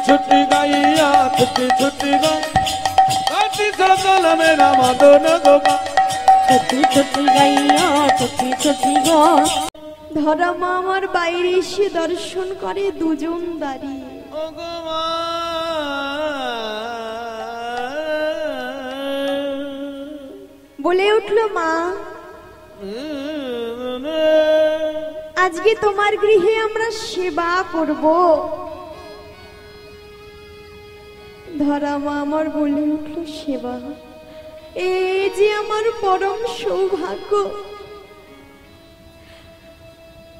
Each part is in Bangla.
छुट्टी गाइया छुट्टी छुट्टी गाती सकल मेरा मदन गोपाल छुट्टी छुट्टी गाइया छुट्टी छुट्टी गो धरा मा आमार बाइरे एसे दर्शन करे दुजन दाঁড়িয়ে बोले उठलो मा आज के तुम्हार गृहे आमरा सेवा करब धरा मा आमार बोले उठलो सेवा ए जे आमार परम सौभाग्य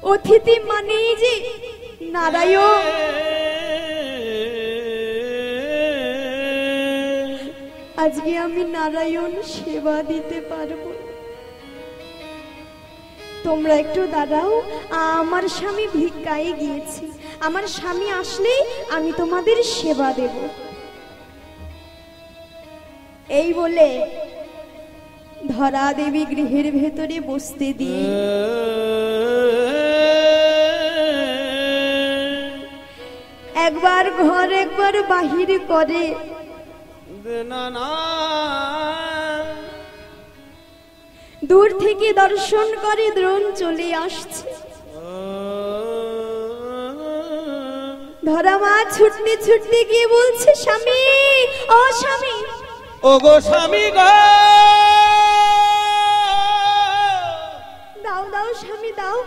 अतिथि माने जे नारायण आज के आमी नारायण सेवा दीते पारबो তোমরা একটু দাঁড়াও আমার স্বামী ভিক্ষায় গিয়েছে আমার স্বামী আসলে আমি তোমাদের সেবা দেব এই বলে ধরা দেবী গৃহের ভেতরে বসতে দিয়ে একবার ঘর একবার বাহির করে दूर থেকে दर्शन करे द्रोण चले आसছে ধরা মা ছুটতে ছুটতে গিয়ে বলছে স্বামী ও স্বামী ওগো স্বামী গো দাও দাও স্বামী দাও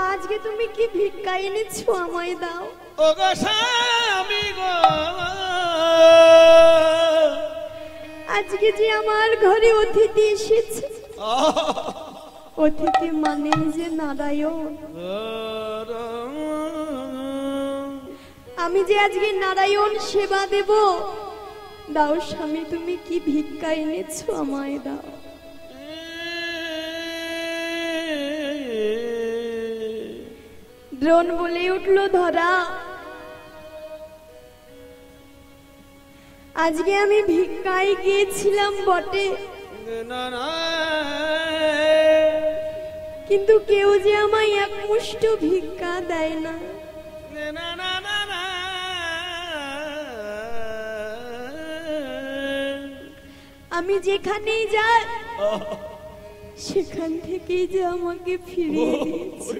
আজকে তুমি কি ভিক্ষা এনেছো আমায় দাও ওগো স্বামী গো আজকে যে আমার ঘরে অতিথি এসেছে অতিথি মানে যে নারায়ণ আমি যে আজকে নারায়ণ সেবা দেব দাও স্বামী তুমি কি ভিক্ষা এনেছো আমায় দাও দ্রোণ বলে উঠলো ধরা আজকে আমি ভিক্ষায় গিয়েছিলাম বটে কিন্তু কেউ যে আমায় এক মুষ্ট ভিক্ষা দেয় না আমি যেখানেই যাই সেখান থেকেই যে আমাকে ফিরিয়ে দিয়েছে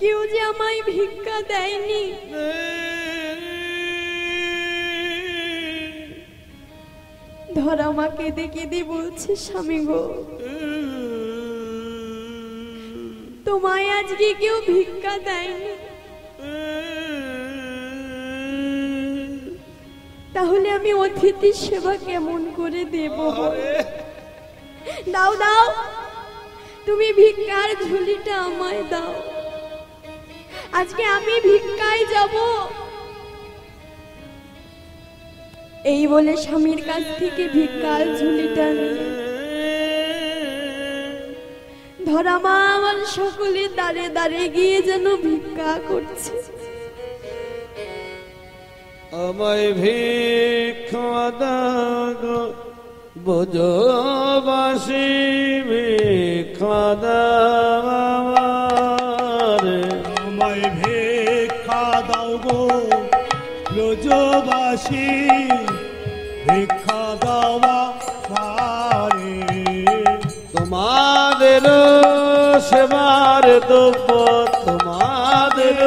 কেউ যে আমায় ভিক্ষা দেয়নি ধরা মা কেঁদে কেঁদে বলছে স্বামী গো তোমায় আজকে কেউ ভিক্ষা দেয়নি তাহলে আমি অতিথি সেবা কেমন করে দেব দাও দাও তুমি ভিক্ষার ঝুলিটা আমায় দাও আজকে আমি ভিক্ষায় যাব এই বলে স্বামীর কাছ থেকে ভিক্ষার ঝুলিটা নিয়ে ধরা মা আমার সকলে দাঁড়ে দাঁড়ে গিয়ে যেন ভিক্ষা করছে আমায় ভিক্ষা দাও গো ব্রজবাসী ভিক্ষা দাও আমায় ভিক্ষা দাও গো ব্রজবাসী ভিক্ষা দাওয়া পারে তোমাদের সেবার দ্রব্য তোমাদের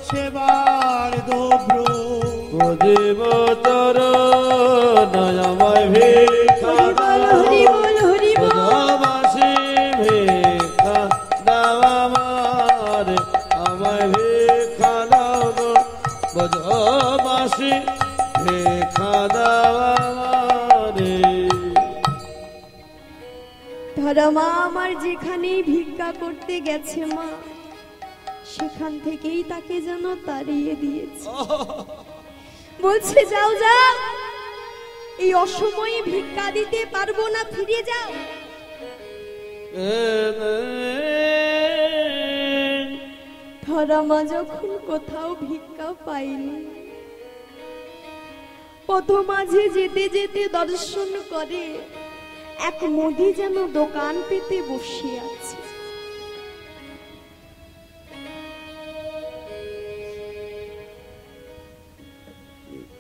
সেবার দ্রব্য প্রদীপ তর নয়ময় ভিক্ষা হরি বল হরি বল ব্রজবাসী ভিক্ষা দাও আমার আমায় ভিক্ষা দাও গো ব্রজবাসী ভিক্ষা দাও আমারে ধরা মা আমার যেখানেই ভিক্ষা করতে গেছে মা সেখান থেকেই তাকে যেন তাড়িয়ে দিয়েছে বলছে যাও যাও এই অসময়ে ভিক্ষা দিতে পারবো না ফিরে যাও ধরা মা যখন কোথাও ভিক্ষা পাইনি পথ মাঝে যেতে যেতে দর্শন করে এক মুদি যেন দোকান পেতে বসে আছে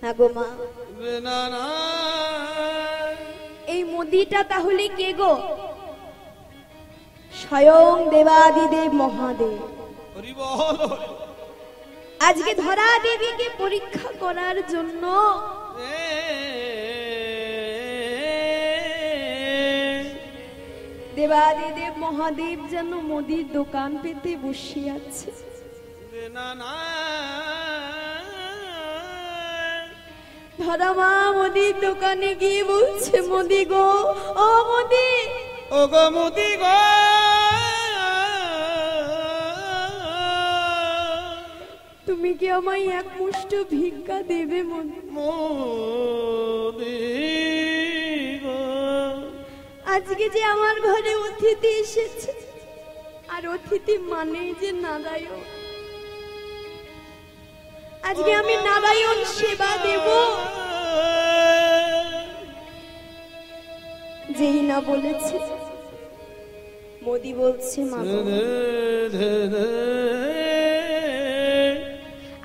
হ্যাঁ গো মা, না না এই মোদিটা তাহলে কে গো? স্বয়ং দেবাদিদেব মহাদেব। হরি বল। আজকে ধরা দেবীকে পরীক্ষা করার জন্য দেবাদিদেব মহাদেব যেন মোদির দোকান পেতে বসে আছে। না না ধরা মা মোদির দোকানে গিয়ে বলছে, মোদি গো, ও মোদি, ও গো মোদি গো, তুমি কি আমায় এক মুষ্ট ভিক্ষা দেবে মোদি? মোদি গো, আজকে যে আমার ঘরে অতিথি এসেছে, আর অতিথি মানে যে নারায়ণ, আজকে আমি নারায়ণ সেবা দেব। যেই না বলেছে, মোদি বলছে, মা গো,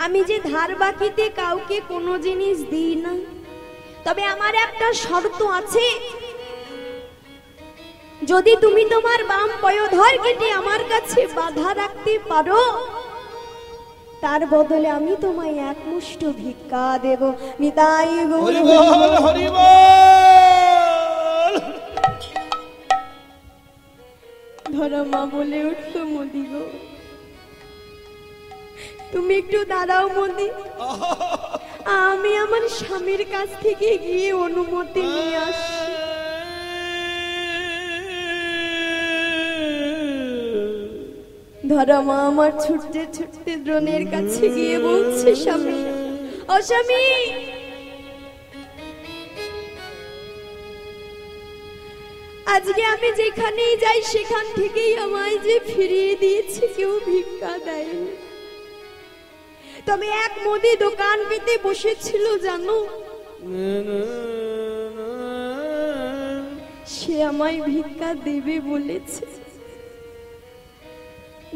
আমি যে ধার বাকিতে কাউকে কোনো জিনিস দিই না, তবে আমার একটা শর্ত আছে, যদি তুমি তোমার বাম পয়োধর কেটে আমার কাছে বাধা রাখতে পারো, তার বদলে আমি তোমায় এক মুষ্ট ভিক্ষা দেব। নিতাই গৌর হরি বল, হরি বল। ধরা মা বলে উঠল, মোদি গো, তুমি একটু দাঁড়াও মোদি, আমি আমার স্বামীর কাছ থেকে গিয়ে অনুমতি নিয়ে আসি। ধরা মা আমার ছুটতে ছুটতে দ্রোণের কাছে গিয়ে বলছে, স্বামী, ও স্বামী, আজকে আমি যেখানেই যাই সেখান থেকেই আমায় যে ফিরিয়ে দিয়েছে, কেউ ভিক্ষা দেয়নি, তবে এক মোদি দোকান পেতে বসেছিল জানো, সে আমায় ভিক্ষা দেবে বলেছে।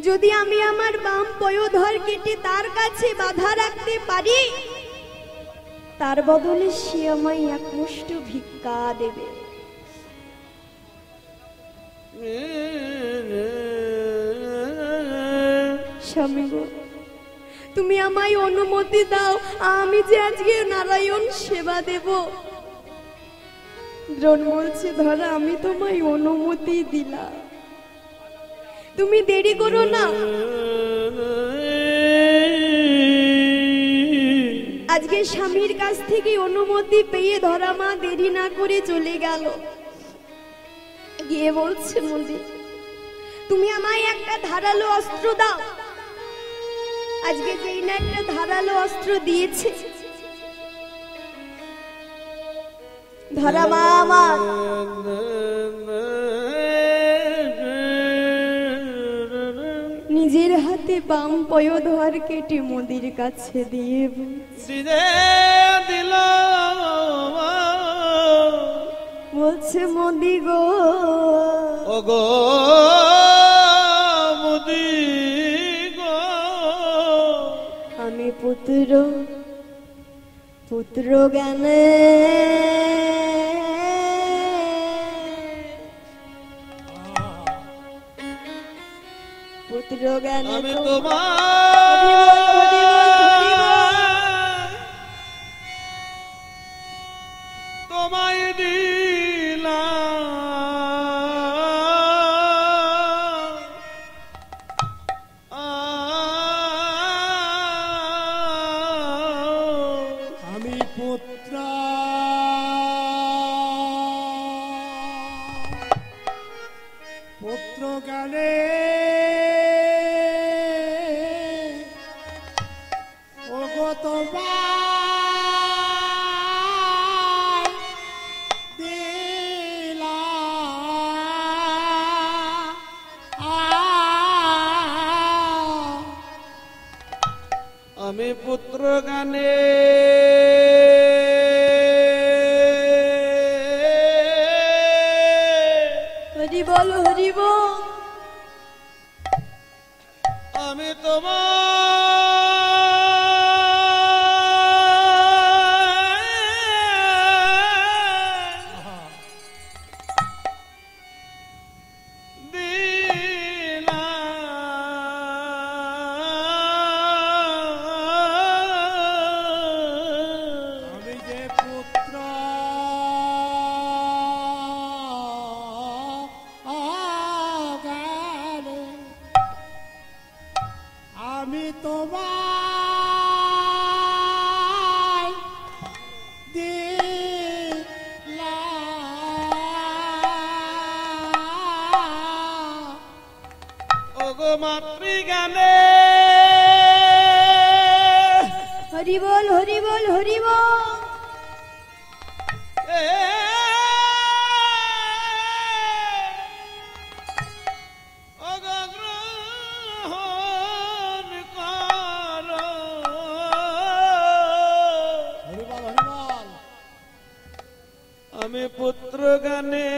যদি আমি আমার বাম পয়োধর কেটে তার কাছে বাধা রাখতে পারি, তার বদলে সে আমায় এক মুষ্ট ভিক্ষা দেবে। স্বামী গো, তুমি আমায় অনুমতি দাও, আমি যে আজকে নারায়ণ সেবা দেব। দ্রোণ বলছে, ধরা আমি তোমায় অনুমতি দিলাম, তুমি দেরি করো না। আজকে স্বামীর কাছ থেকে অনুমতি পেয়ে ধরা মা দেরি না করে চলে গেল, গিয়ে বলছে, মোদি, তুমি আমায় একটা ধারালো অস্ত্র দাও। আজকে যেই না একটা ধারালো অস্ত্র দিয়েছে, ধরা মা আমার নিজের হাতে বাম পয়োধর কেটে মোদির কাছে দিয়ে দিল, বলছে, মোদি গো, ও গো মোদি গো, আমি পুত্র জ্ঞানে আমি তোমায় দিলাম, আমি পুত্র জ্ঞানে ও গো তোমায় দিলাম, আমি পুত্র গানে হরি বল, হরি বল। আমি তোমায় হরি বল হরি বল হরি বল। আমি পুত্র গানে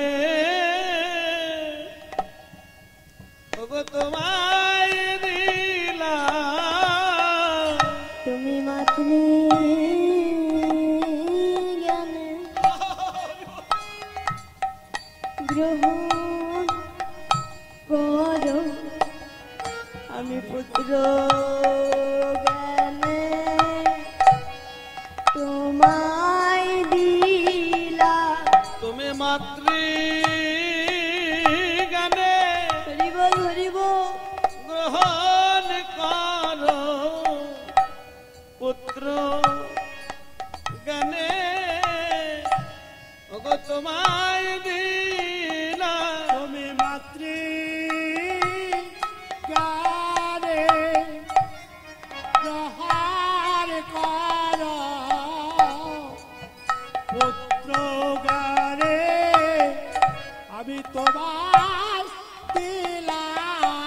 তোমায় দিলাম, তুমি মাতৃ জ্ঞানে গ্রহণ করো। আমি পুত্র জ্ঞানে তোমায় দিলাম, তুমি মাতৃ গানে হরি বল হরি বল। গ্রহণ করো, পুত্র গানে ওগো তোমায় দিলাম, তুমি মাতৃ জ্ঞানে গ্রহণ করো, পুত্র জ্ঞানে আমি তোমায় দিলাম।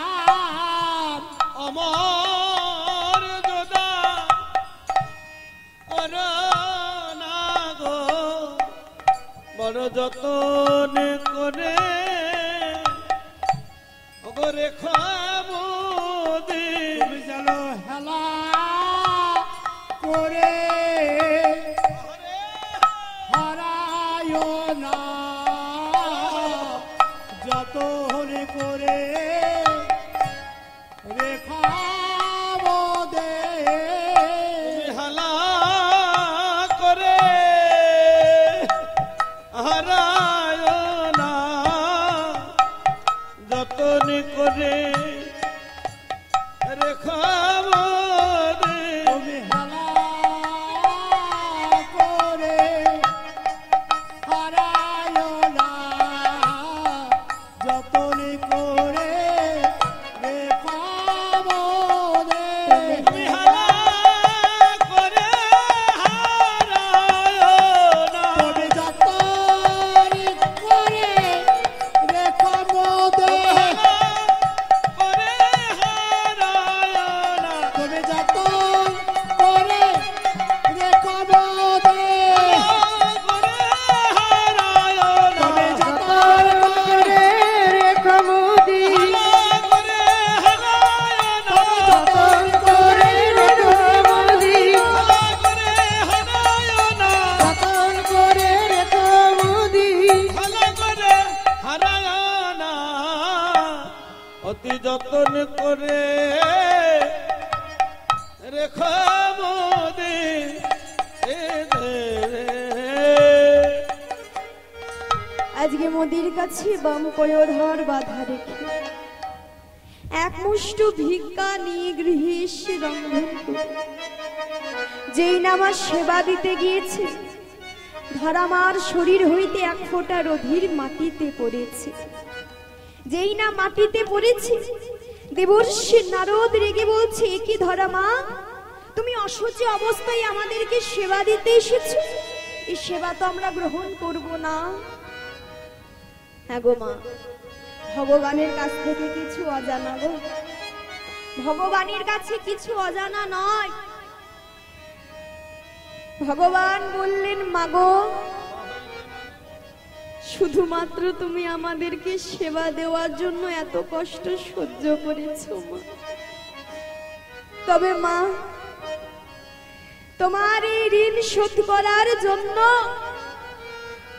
অমর যোদা করো না গো, বড় যতন করে ওগো রেখো মোদি, তুমি জানো হেলা করে হারায় না, যতন করে রেখাবো দে। হালা করে হারায় না, যতন করে রেখো মোদি, তুমি হেলা করে হারায় না, যতন করে রেখাবো দে। তুমি হালা করে হারায় না, তুমি যতন করে রেখাবো দে। করে হারায় না, তুমি যতন করে রেখাবো দে। করে হারায় না, তুমি যতন করে রেখাবো দে। করে হারায় না, যতন করে রেখাবো দে। করে হারায় না, যতন করে রেখাবো দে। ভালো করে হারায় না, অতি যতন করে রেখো মোদি এ দে। আজকে মোদির কাছে বাম পয়োধর বাধা রেখে এক মুষ্ট ভিক্ষা নিয়ে গৃহে এসে রন্ধন করে যেই না আমার সেবা দিতে গিয়েছে, ধরামার শরীর হইতে এক ফোঁটা রধির মাটিতে পড়েছে। যেই না মাটিতে পড়েছে, দেবর্ষি নারদ রেগে বলছে, এ কি ধরামা, তুমি অসুচি অবস্থায় আমাদেরকে সেবা দিতে এসেছো, এই সেবা তো আমরা গ্রহণ করব না। হ্যাঁ গো মা, ভগবানের কাছ থেকে কিছু অজানা গো, ভগবানের কাছে কিছু অজানা নয়। ভগবান বললেন, মাগো শুধুমাত্র তুমি আমাদেরকে সেবা দেওয়ার জন্য এত কষ্ট সহ্য করেছো মা, তবে মা তোমার এই ঋণ শোধ করার জন্য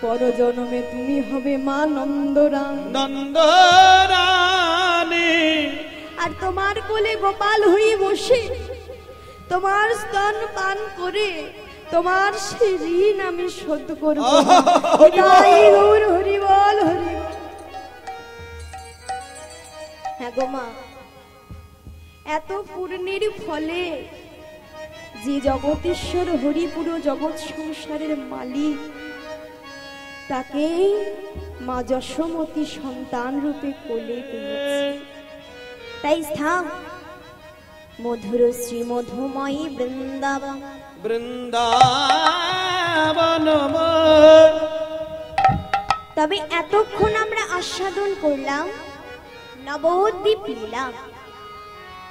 পরজন্মে তুমি হবে মা নন্দরানী, নন্দরানী, আর তোমার কোলে গোপাল হয়ে বসে তোমার স্তন পান করে তোমার সেই ঋণ আমি শোধ করব। তাই গৌর হরি বল হরি বল। হ্যাঁ গো মা, এত পূর্ণের ফলে যে জগতেশ্বর হরি পুরো জগৎ সংসারের মালিক, তাকে মা যশোমতী সন্তান রূপে কোলে পেয়েছে। তাই স্থান মধুর শ্রী মধুময়ী বৃন্দাবন বৃন্দাবন। তবে এতক্ষণ আমরা আস্বাদন করলাম নবদ্বীপ লীলা,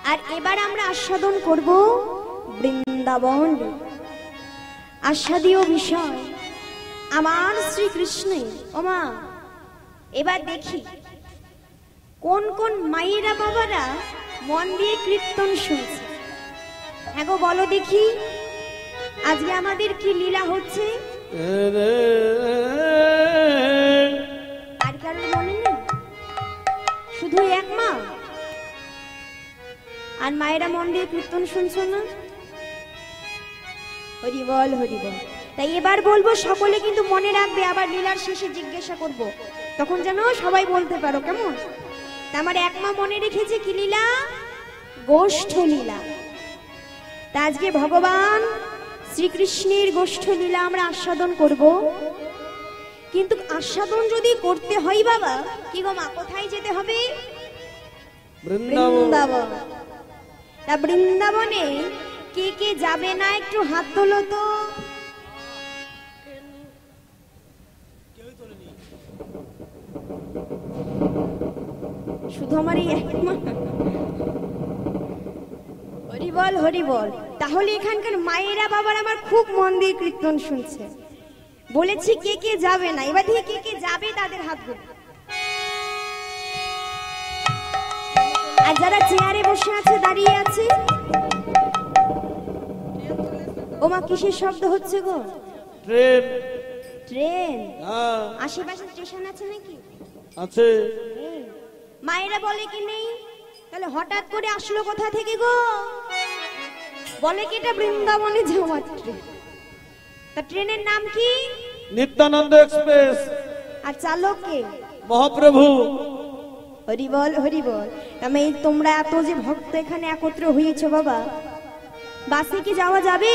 আর এবার আমরা আস্বাদন করব বৃন্দাবন। আস্বাদীয় বিষয় আমার শ্রীকৃষ্ণের। ওমা, এবার দেখি কোন কোন মায়েরা বাবারা মন দিয়ে কীর্তন শুনছে। হ্যাঁ গো, বলো দেখি আজকে আমাদের কি লীলা হচ্ছে? আর কারোর মনে নেই? শুধু এক মা আর মায়েরা মন দিয়ে কীর্তন শুনছো না? হরি বল, হরি বল। তাই এবার বলবো, সকলে কিন্তু মনে রাখবে, আবার লীলার শেষে জিজ্ঞাসা করব, তখন যেন সবাই বলতে পারো, কেমন? আমার এক মা মনে রেখেছে কি লীলা? গোষ্ঠ লীলা। তা আজকে ভগবান শ্রীকৃষ্ণের গোষ্ঠ লীলা আমরা আস্বাদন করব। কিন্তু আস্বাদন যদি করতে হয় বাবা, কি গো মা, কোথায় যেতে হবে? বৃন্দাবন। তা বৃন্দাবনে কে কে যাবে না একটু হাত তোলো তো। শুধু আমার এই এক মা? হরি বল, হরি বল। তাহলে এখানকার মায়েরা বাবার আমার খুব মন দিয়ে কীর্তন শুনছে। বলেছি কে কে যাবে না, এবার দিয়ে কে কে যাবে তাদের হাতগুলো। আর যারা চেয়ারে বসে আছে, দাঁড়িয়ে আছে, ওমা কিসের শব্দ হচ্ছে গো? ট্রেন। ট্রেন? হ্যাঁ, আশেপাশে স্টেশন আছে নাকি? আছে। মায়েরা বলে কি নেই? তাহলে হঠাৎ করে আসলো কোথা থেকে গো? বলে কি এটা বৃন্দাবনে যাওয়ার ট্রেন। তা ট্রেনের নাম কি? নিত্যানন্দ এক্সপ্রেস। আর চালক কে? মহাপ্রভু। হরি বল, হরি বল। আমি তোমরা এত যে ভক্ত এখানে একত্র হয়েছে বাবা, বাসে কি যাওয়া যাবে?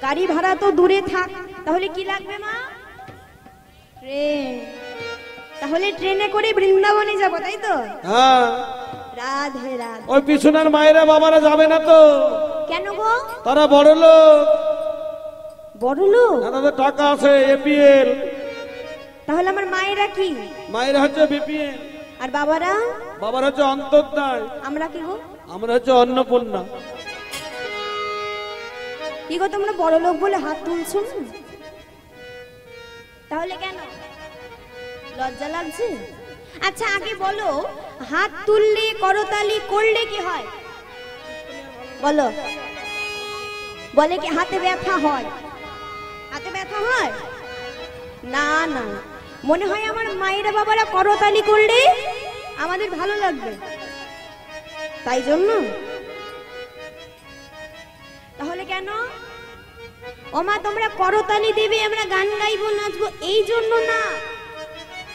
গাড়ি ভাড়া তো দূরে থাক, তাহলে কি লাগবে মা? ট্রেন। তাহলে ট্রেনে করে বৃন্দাবনে যাব, তাই তো? হ্যাঁ। রাধে রাধে। ওই পিছনের মায়েরা বাবারা যাবে না তো? কেন গো? তারা বড় লোক। বড় লোক? তাদের টাকা আছে, এপিএল। তাহলে আমার মায়েরা কি? মায়েরা হচ্ছে বিপিএল। আর বাবারা? বাবার হচ্ছে অন্তর্দায়। আমরা কি গো? আমরা হচ্ছে অন্নপূর্ণা। কি গো, তোমরা বড় লোক বলে হাত তুলছো না? তাহলে কেন? লজ্জা লাগছে? আচ্ছা আগে বলো, হাত তুললে করতালি করলে কি হয়? বলো। বলে কি হাতে ব্যথা হয়? হাতে ব্যথা হয় না? না, মনে হয় আমার মায়েরা বাবারা করতালি করলে আমাদের ভালো লাগবে, তাই জন্য। তাহলে কেন? ওমা তোমরা করতালি দেবে, আমরা গান গাইবো, নাচবো, এই জন্য না।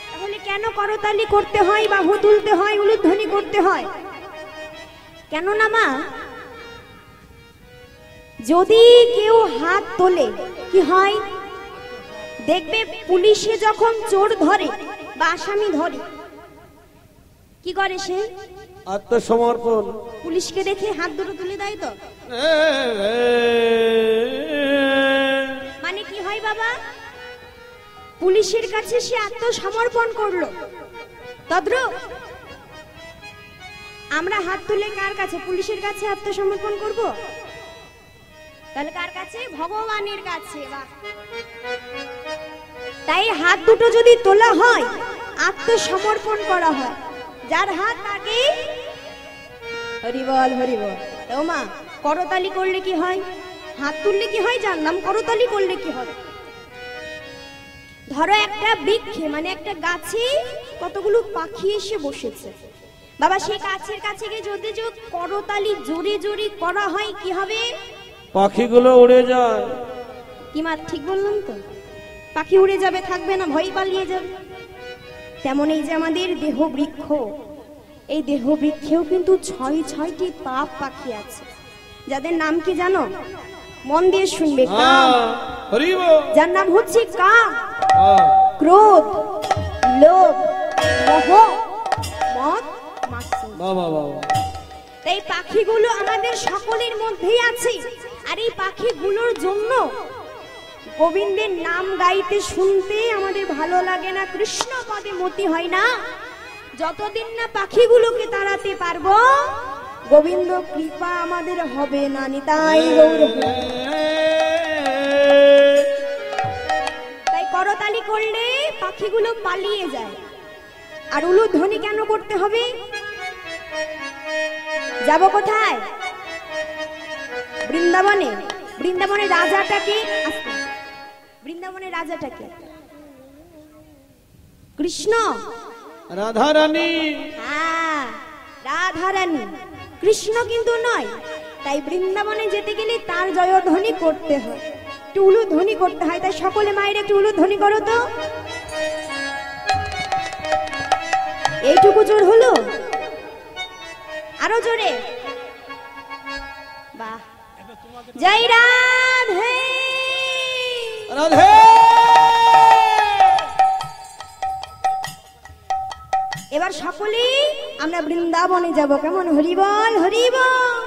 তাহলে কেন করতালি করতে হয়, বাহু তুলতে হয়, উলুধ্বনি করতে হয়? কেন না মা? যদি কেউ হাত তোলে কি হয়? দেখবে পুলিশে যখন চোর ধরে বা আসামি ধরে, কি করে সে? আত্মসমর্পণ। পুলিশকে দেখে হাত দুটো তুলে দেয় তো? মানে কি হয় বাবা? পুলিশের কাছে সে আত্মসমর্পণ করলো। তদ্রূপ আমরা হাত তুলে কার কাছে? পুলিশের কাছে আত্মসমর্পণ করব? তাহলে কার কাছে? ভগবানের কাছে। তাই হাত দুটো যদি তোলা হয়, আত্মসমর্পণ করা হয়, যার হাত তাকে হরি বল, হরি বল। ও মা, করতালি করলে কি হয়? হাত তুললে কি হয় জানলাম, করতালি করলে কি হবে? ধরো একটা বৃক্ষে মানে একটা গাছে কতগুলো পাখি এসে বসেছে বাবা, সেই গাছের কাছে গিয়ে যদি করতালি জোরে জোরে করা হয় কি হবে? পাখিগুলো উড়ে যায়। কি মা ঠিক বললাম তো? পাখি উড়ে যাবে, থাকবে না, ভয় পালিয়ে যাবে। তেমন এই যে আমাদের দেহ বৃক্ষ, এই দেহ বৃক্ষেও কিন্তু ৬টি পাপ পাখি আছে, যাদের নাম কি জানো? মন দিয়ে শুনবে। কাম, যার নাম হচ্ছে কাম, ক্রোধ, লোভ, মোহ, মদ, মাৎসর্য। তাই পাখিগুলো আমাদের সকলের মধ্যেই আছে। আর এই পাখিগুলোর জন্য গোবিন্দের নাম গাইতে শুনতে আমাদের ভালো লাগে না, কৃষ্ণ পদে মতি হয় না। যতদিন না পাখিগুলোকে তাড়াতে পারবো গোবিন্দ কৃপা আমাদের হবে না। নিতাই গৌর। তাই করতালি করলে পাখিগুলো পালিয়ে যায়। আর উলুধ্বনি কেন করতে হবে? যাব কোথায়? বৃন্দাবনে। বৃন্দাবনের রাজাটাকে, বৃন্দাবনের রাজাটাকে কৃষ্ণ, রাধারানী। হ্যাঁ, রাধারানী। কৃষ্ণ কিন্তু নয়। তাই বৃন্দাবনে যেতে গেলে তার জয়ধ্বনি করতে হয়, একটু উলুধ্বনি করতে হয়। তাই সকলে মায়ের একটু উলুধ্বনি করো তো। এইটুকু জোর হলো, আরো জোরে। বাহ, জয় রাধে রাধে। এবার সকলেই আমরা বৃন্দাবনে যাব। কেমন? হরিবল হরিবল।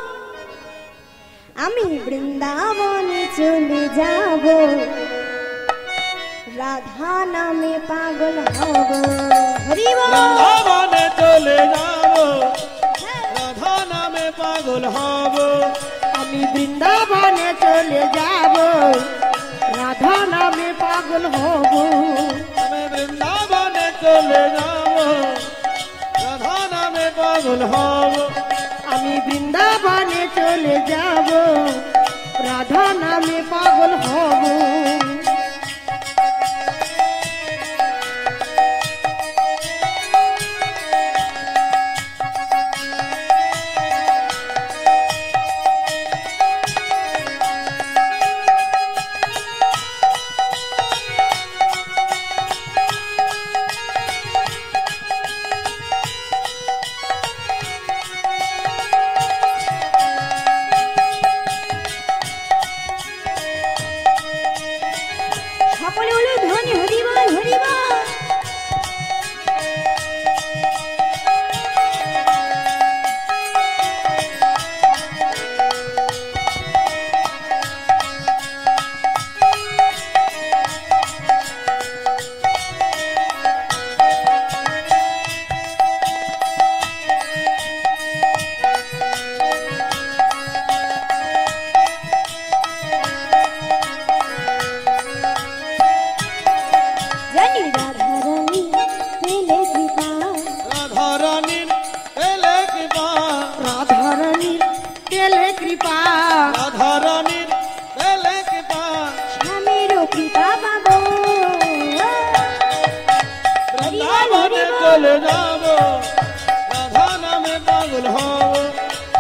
আমি বৃন্দাবনে চলে যাব, রাধা নামে পাগল হব। হরিবল। বৃন্দাবনে চলে যাব, রাধা নামে পাগল হব। আমি বৃন্দাবনে চলে যাব, রাধা নামে পাগল হব। আমি বৃন্দাবনে চলে যাব, রাধা নামে পাগল হব। আমি বৃন্দাবনে চলে যাব, রাধা নামে পাগল হব। সকলে হলো ধ্বনি হরিবল হরিবল। জানি রাধারানী পেলে কৃপা, রাধারানীর পেলে কৃপা, রাধারানীর পেলে কৃপা, রাধারানীর পেলে কৃপা। স্বামীরও কৃপা পাবো। বৃন্দাবনে চলে যাব, রাধা নামে পাগল হব।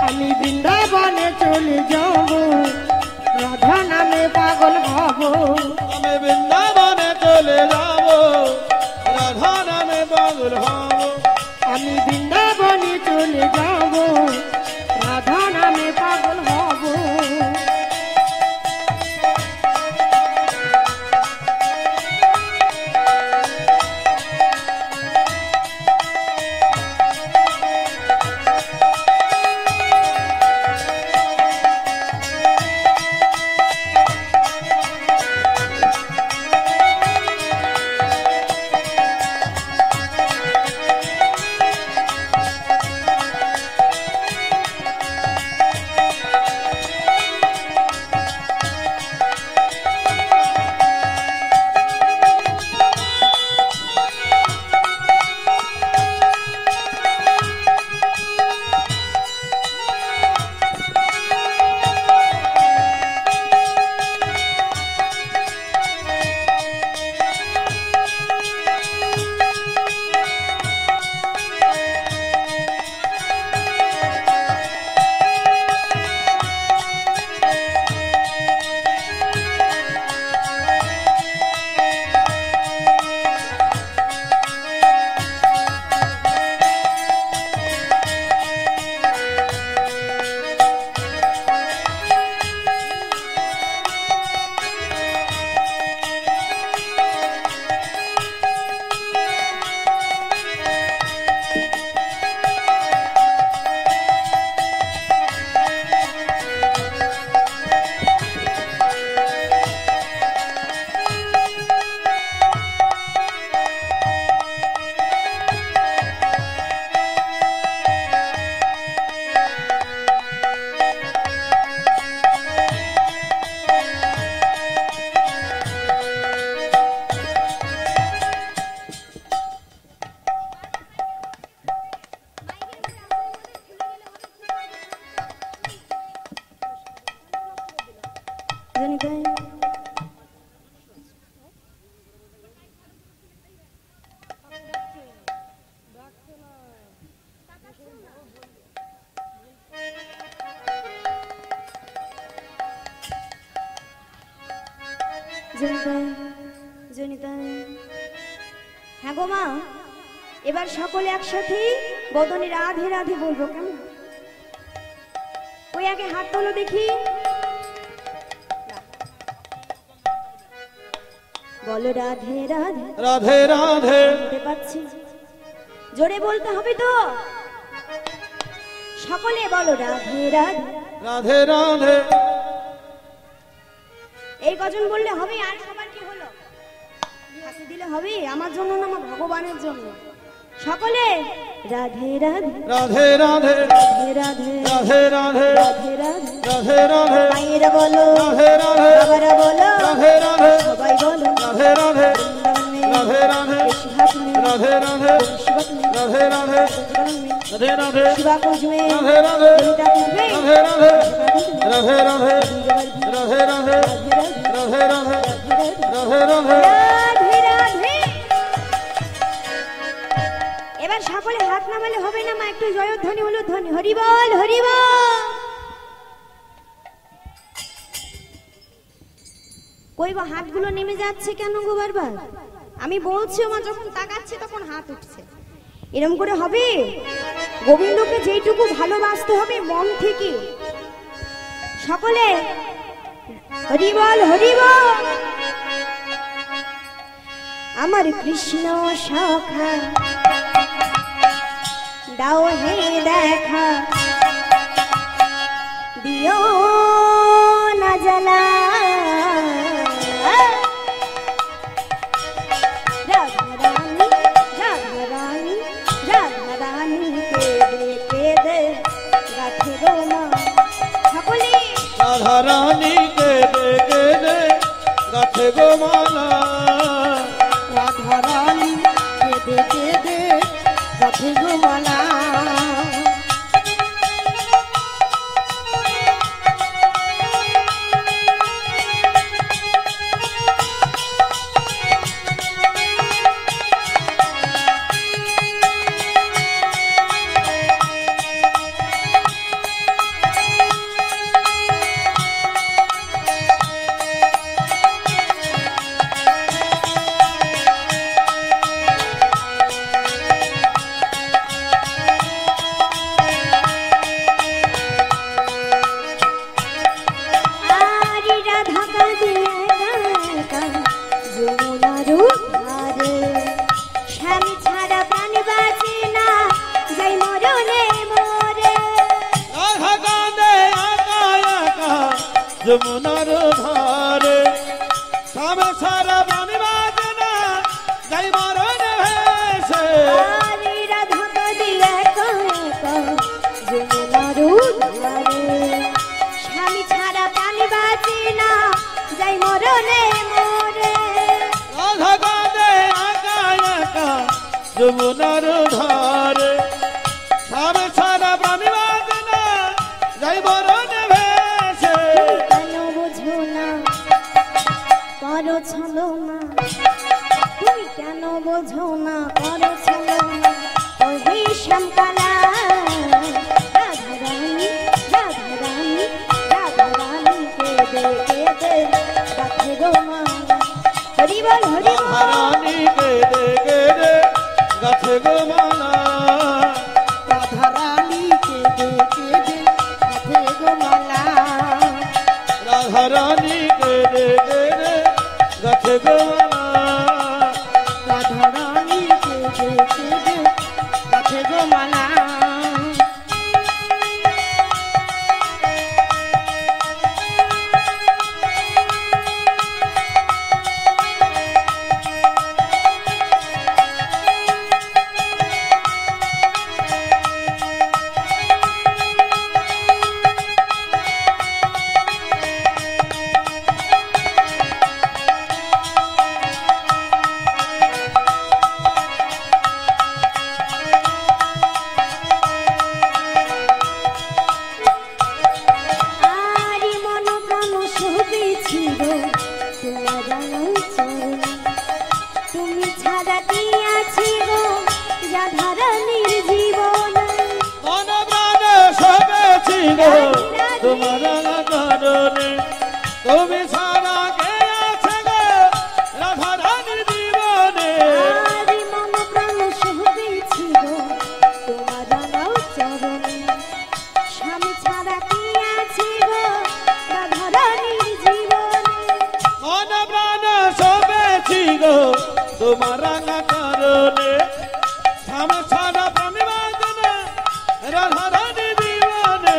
আমি বৃন্দাবনে চলে যাব, রাধা নামে পাগল হব। আমি বৃন্দাবনে চলে যাব, রাধা নামে পাগল হব। আমি বৃন্দাবনে চলে যাব, রাধা নামে পাগল হব। জনিতাই জনিতাই জনিতাই হ্যাঁ গো মা এবার সকলে একসাথে বদনে রাধে রাধে বলবো কেমন ওই আগে হাত তোলো দেখি বলো রাধে রাধে রাধে রাধে বলতে পারছি জোরে বলতে হবে তো সকলে বলো রাধে রাধে রাধে রাধে এই গজন বললে হবে আর সবার কি হলো হাসি দিলে হবে আমার জন্য না আমার ভগবানের জন্য সকলে রাধে রাধে রাধে রাধে রাধে রাধে রাধে রাধে রাধে রাধে রাধে রাধে মায়েরা বলো রাধে রাধে বাবারা বলো রাধে রাধে সবাই বলো রাধে রাধে বৃন্দাবনে রাধে রাধে বেশি হাত নেই রাধে রাধে শিবক নেই রাধে রাধে বজরং নেই রাধে রাধে শিবা কুঞ্জ में রাধে রাধে ललिता कुंज में রাধে রাধে রাধে রাধে राधे রাধে রাধে রাধে রাধে রাধে রাধে राधे राधे এবার সকলে হাত নামালে হবে না মা একটু জয়ধ্বনি হলো ধ্বনি হরি বল হরি বল কই গো হাতগুলো নেমে যাচ্ছে কেন গো বারবার আমি বলছি মা যখন তাকাচ্ছি তখন হাত উঠছে এরকম করে হবে গোবিন্দকে যেইটুকু ভালোবাসতে হবে মন থেকে সকলে হরি বল হরি বল আমার কৃষ্ণ সখা দাও হে দেখা দিও না জ্বালা রাধা রানী কেঁদে গাথে গো মা সকলে রাধা রানী কেঁদে গাছে গো মালা রাধা রানী কেঁদে কেঁদে গাথে গো মালা যমুনার ধারে সামে সারা বাণী বাজনা যাই মরণ ভেসে রাধা কাঁদে একা একা যমুনার ধারে স্বামী ছাড়া প্রাণ বাঁচে না যাই মরণে মোরে রাধা কাঁদে একা একা যমুনার ধারে সামে সারা বাণী বাজনা যাই মরণ ভেসে কেন বোঝো না করো ছলো না তুমি কেন বোঝো না করো ছলো না ওই শ্যামকালা রাধা রানী কেঁদে কেঁদে গাথে গো মা হরি বল হরি বল রানী কেঁদে কেঁদে গাছে গো মালা রাধা রানী কেঁদে কেঁদে গাথে গো মালা রাধা রানী কেঁদে কেঁদে গাছে গো মালা রাধা রানী কেঁদে কেঁদে গাথে গো মালা তোমার রাঙা কারণে তুমি ছাড়া কে আছে গো রাধা রানীর জীবনে আরে মন প্রাণ সহবেছি গো তোমার রাঙা চরণে স্বামী ছাড়া কি আছে গো রাধা রানীর জীবনে মন প্রাণ সবেছি গো তোমার রাঙা কারণে স্বামী ছাড়া প্রাণী বাঁচে না রাধা রানীর জীবনে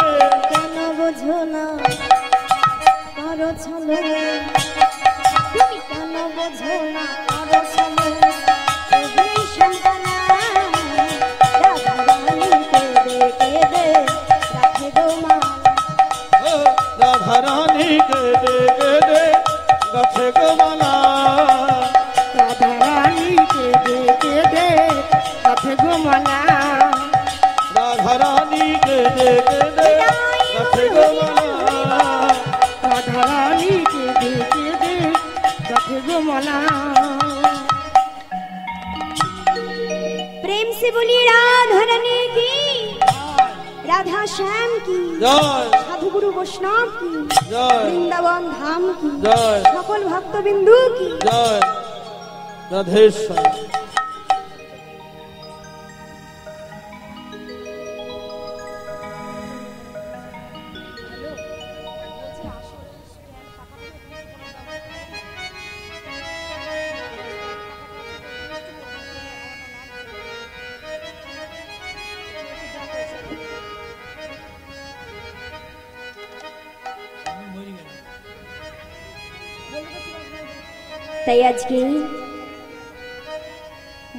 কেন বোঝো না করো ছলো তুমি কেন বোঝো না করো ছলো ওহে সন্তানা রাধা রানী কেঁদে কেঁদে রাখে গো মা ও রাধা রানী কেঁদে কেঁদে গাছে গো মালা রাধা রানী কেঁদে কেঁদে গাছে গো মালা রাধা রানী কেঁদে কেঁদে গাছে গো মালা রাধা রানী কেঁদে কেঁদে গাছে গো মালা प्रेम से बोलिए राधा रानी की राधा श्याम की জয় साधु गुरु वैष्णव की জয় वृंदावन धाम की জয় সকল ভক্তবিন্দু की জয় রাধেশ্বর তাই আজকে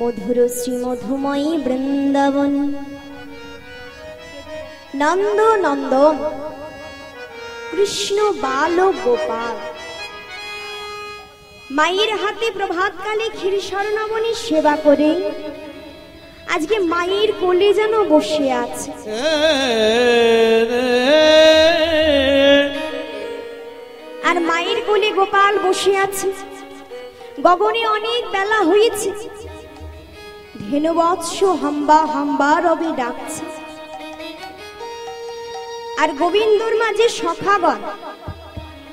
মধুর শ্রী মধুময়ী বৃন্দাবন নন্দ নন্দন কৃষ্ণ বাল গোপাল মায়ের হাতে প্রভাতকালে ক্ষীর স্বর্ণমণি সেবা করে আজকে মায়ের কোলে যেন বসে আছে। আর মায়ের কোলে গোপাল বসে আছে। গগনে অনেক বেলা হয়েছে, ধেনুবৎস হাম্বা হাম্বা রবে ডাকছে। আর গোবিন্দর মাঝে সখাগণ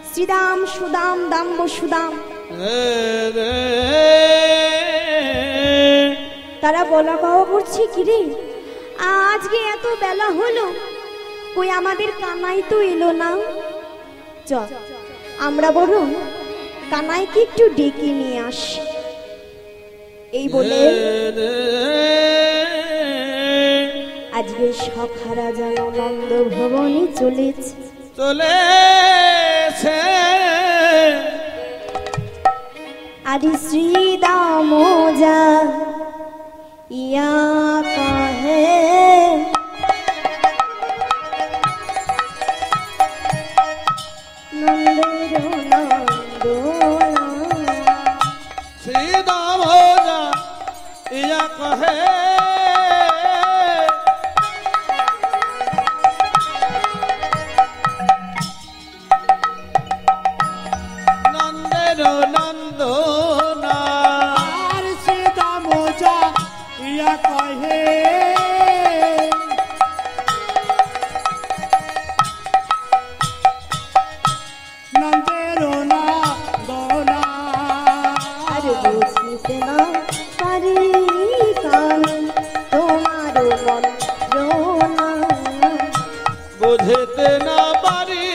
শ্রীদাম সুদাম দাম্ব সুদাম তারা বলা কওয়া করছে, কিরে আজকে এত বেলা হলো, কই আমাদের কানাই তো এলো না। চল আমরা বরং কানাইকে একটু ডেকে নিয়ে আসি। এই বলে আজকে সখারা যেন নন্দ ভবনে চলেছে। আদি শ্রীদাম যা ইয়া কহে নন্দের নন্দনা শ্রীদাম যা ইয়া কহে নন্দের নন্দনা আর সে দামোজা ইয়া কহে নন্দের নন্দনা। আর বুঝিতে না পারি কান তোমার মন্ত্রণা। বুঝতে না পারি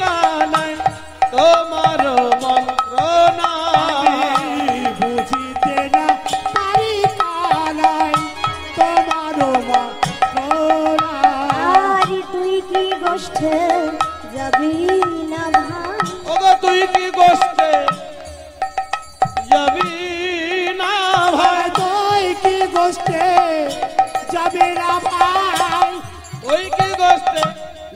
কানাই তোমার মন্ত্রণা। বুঝিতে না পারি কানাই তোমার মন্ত্রণা। আর তুই কি গোষ্ঠে যাবি না ভাই? ওগো তুই কি গোষ্ঠে যাবি না ভাই? তুই কি গোষ্ঠে যাবে না ভাই? তুই কি গোষ্ঠে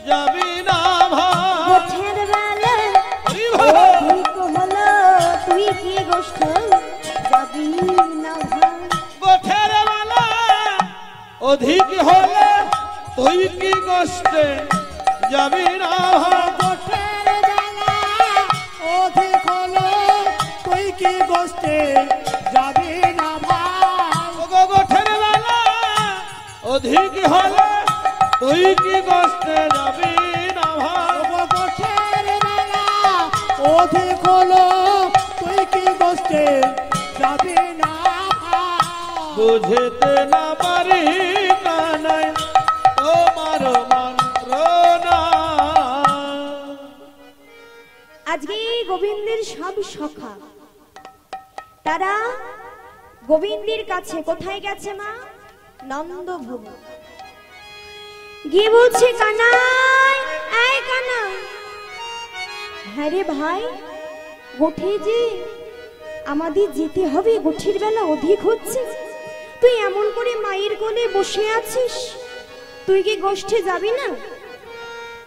যাবি না ভাই? গোঠের বেলা হরি ভাই। ঠিক হলো, তুই কি গোষ্ঠ যাবি না ভাই? গোঠের বেলা অধিক হলে তুই কি গোষ্ঠে যাবি না ভাই? গোঠের বেলা অধিক হলো, তুই কি গোষ্ঠে যাবে না ভাই? ওগো গোঠের বেলা অধিক হলে তুই কি গোষ্ঠে যাবি না ভাই? অধিক হলো তুই কি গোষ্ঠে যাবি না বুঝতে না পারি কানাই তোমার মন্ত্রণা। আজকে গোবিন্দের সব সখা তারা গোবিন্দের কাছে কোথায় গেছে মা? নন্দভোগ। গিয়ে বলছে কানাই, আয় কানাই। হ্যাঁ রে ভাই, গোঠে যে আমাদের যেতে হবে, গোঠির বেলা অধিক হচ্ছে, তুই এমন করে মায়ের কোলে বসে আছিস, তুই কি গোষ্ঠে যাবি না?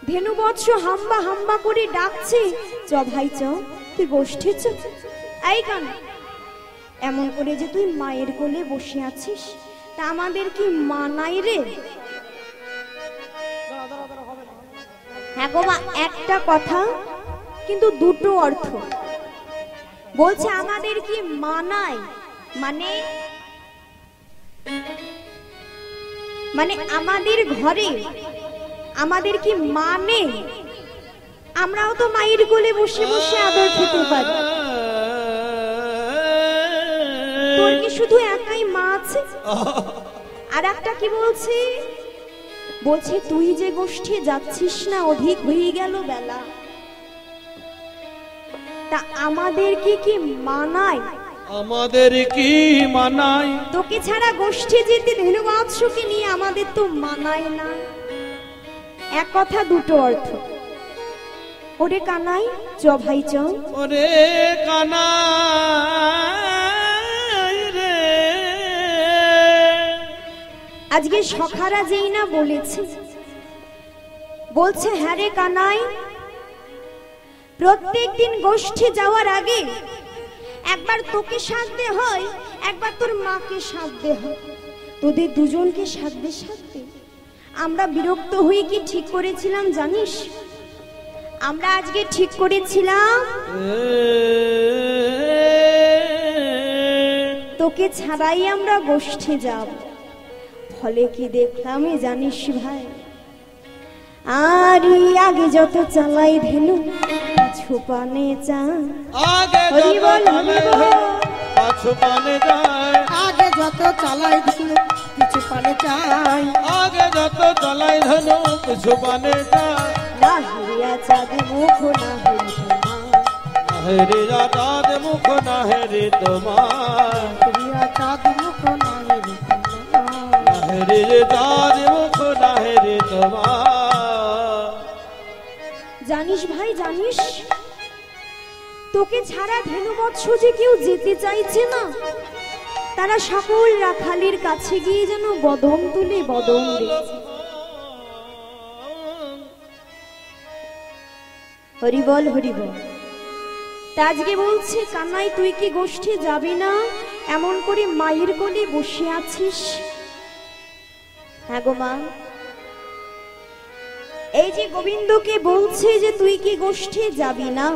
ধেনু বৎস হাম্বা হাম্বা করে ডাকছে, চ ভাই চ, তুই গোষ্ঠে চ। এই কান, এমন করে যে তুই মায়ের কোলে বসে আছিস, তা আমাদের কি মানাই রে? হ্যাঁ গো মা, একটা কথা কিন্তু দুটো অর্থ। বলছে আমাদের কি মানায়, মানে মানে আমাদের ঘরে আমাদের কি মানে? আমরাও তো মায়ের কোলে বসে বসে আদর খেতে পারি। তোর কি শুধু একাই মা আছে? আর একটা কি বলছে? বলছে তুই যে গোষ্ঠী যাচ্ছিস না, অধিক হয়ে গেল বেলা, তা আমাদের কি মানায়? আমাদের কি মানায়? তোকে ছাড়া গোষ্ঠী যেতে ধেনু বৎসকে নিয়ে আমাদের তো মানায় না। এক কথা দুটো অর্থ। ওরে কানাই, চ ভাই চ। ওরে কানাই রে, আজকে সখারা যেই না বলেছে, বলছে হ্যাঁ রে কানাই, প্রত্যেক দিন গোষ্ঠী যাওয়ার আগে একবার তোকে সাধতে হয়, একবার তোর মাকে সাধতে হয়। তোদের দুজনকে সাধতে সাধতে আমরা বিরক্ত হয়ে কি ঠিক করেছিলাম জানিস? আমরা আজকে ঠিক করেছিলাম তোকে ছাড়াই আমরা গোষ্ঠী যাব। ফলে কি দেখলাম জানিস ভাই? আর আগে যত চালাই ধেনু ছুপানে চা, আগে হরি বল হরি বল, পাছু পানে যায়। আগে যত চালাই ধনু কিছু পানে চাই, আগে যত চালাই ধনু কিছু পানে যায়। না হরিয়া চাঁদ মুখ না হরি তোমার, না হেরিয়া চাঁদ মুখ না হেরি তোমার, প্রিয়া চাঁদ মুখ না হেরি তোমার। না হেরিয়ে চাঁদ মুখ না হেরি তোমার। জানিস ভাই জানিস, তোকে ছাড়া ধেনু বৎস যে কেউ যেতে চাইছে না। তারা সকল রাখালির কাছে গিয়ে যেন বদন তুলে বদন দিচ্ছে। হরি বল হরি বল। তা আজকে বলছে কানাই, তুই কি গোষ্ঠী যাবি না? এমন করে মায়ের কোলে বসে আছিস। হ্যাঁ গো মা, এই যে গোবিন্দকে বলছে যে তুই কি গোষ্ঠী যাবি না,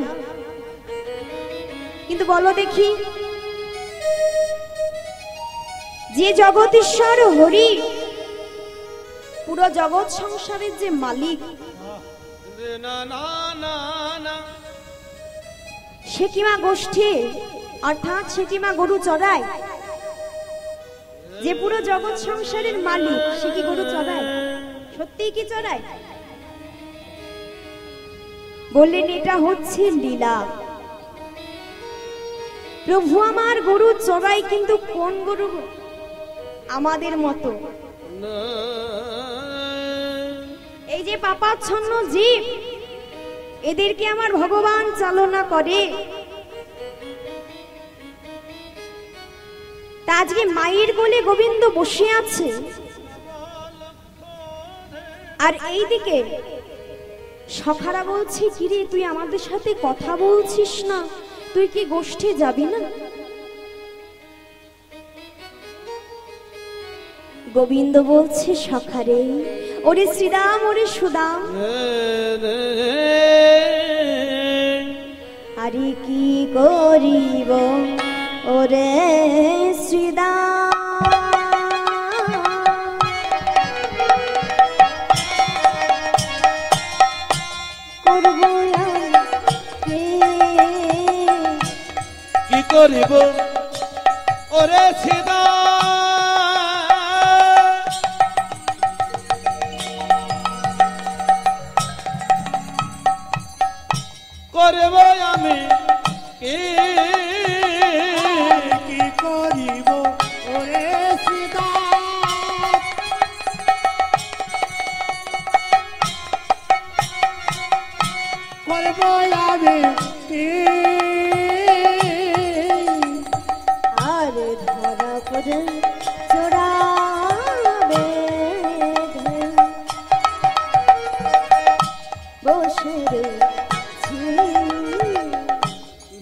কিন্তু বলো দেখি, যে জগদীশ্বর হরি পুরো জগৎ সংসারের যে মালিক, না না না না, সে কি মা গোষ্ঠী, অর্থাৎ সে কি মা গরু চড়ায়? যে পুরো জগৎ সংসারের মালিক, সে কি গরু চড়ায়? সত্যিই কি চড়ায়? বললেন এটা হচ্ছে লীলা। প্রভু আমার গরু চড়াই, কিন্তু কোন গরু? আমাদের মতো এই যে পাপাচ্ছন্ন জীব, এদেরকে আমার ভগবান চালনা করে। তা আজকে মায়ের কোলে গোবিন্দ বসে আছে, আর এইদিকে সখারা বলছে কিরে তুই আমাদের সাথে কথা বলছিস না, তুই কি গোষ্ঠী যাবি না? গোবিন্দ বলছে সখারে, ওরে শ্রীরাম ওরে সুদাম, আরে কি করিব ওরে শ্রীরাম, করব করিব ওরে ছিদা করিব আমি কি করিব ওরে সীতা করব আমি কি আরে ধরা পড়ে চোরাবে বসে রয়েছি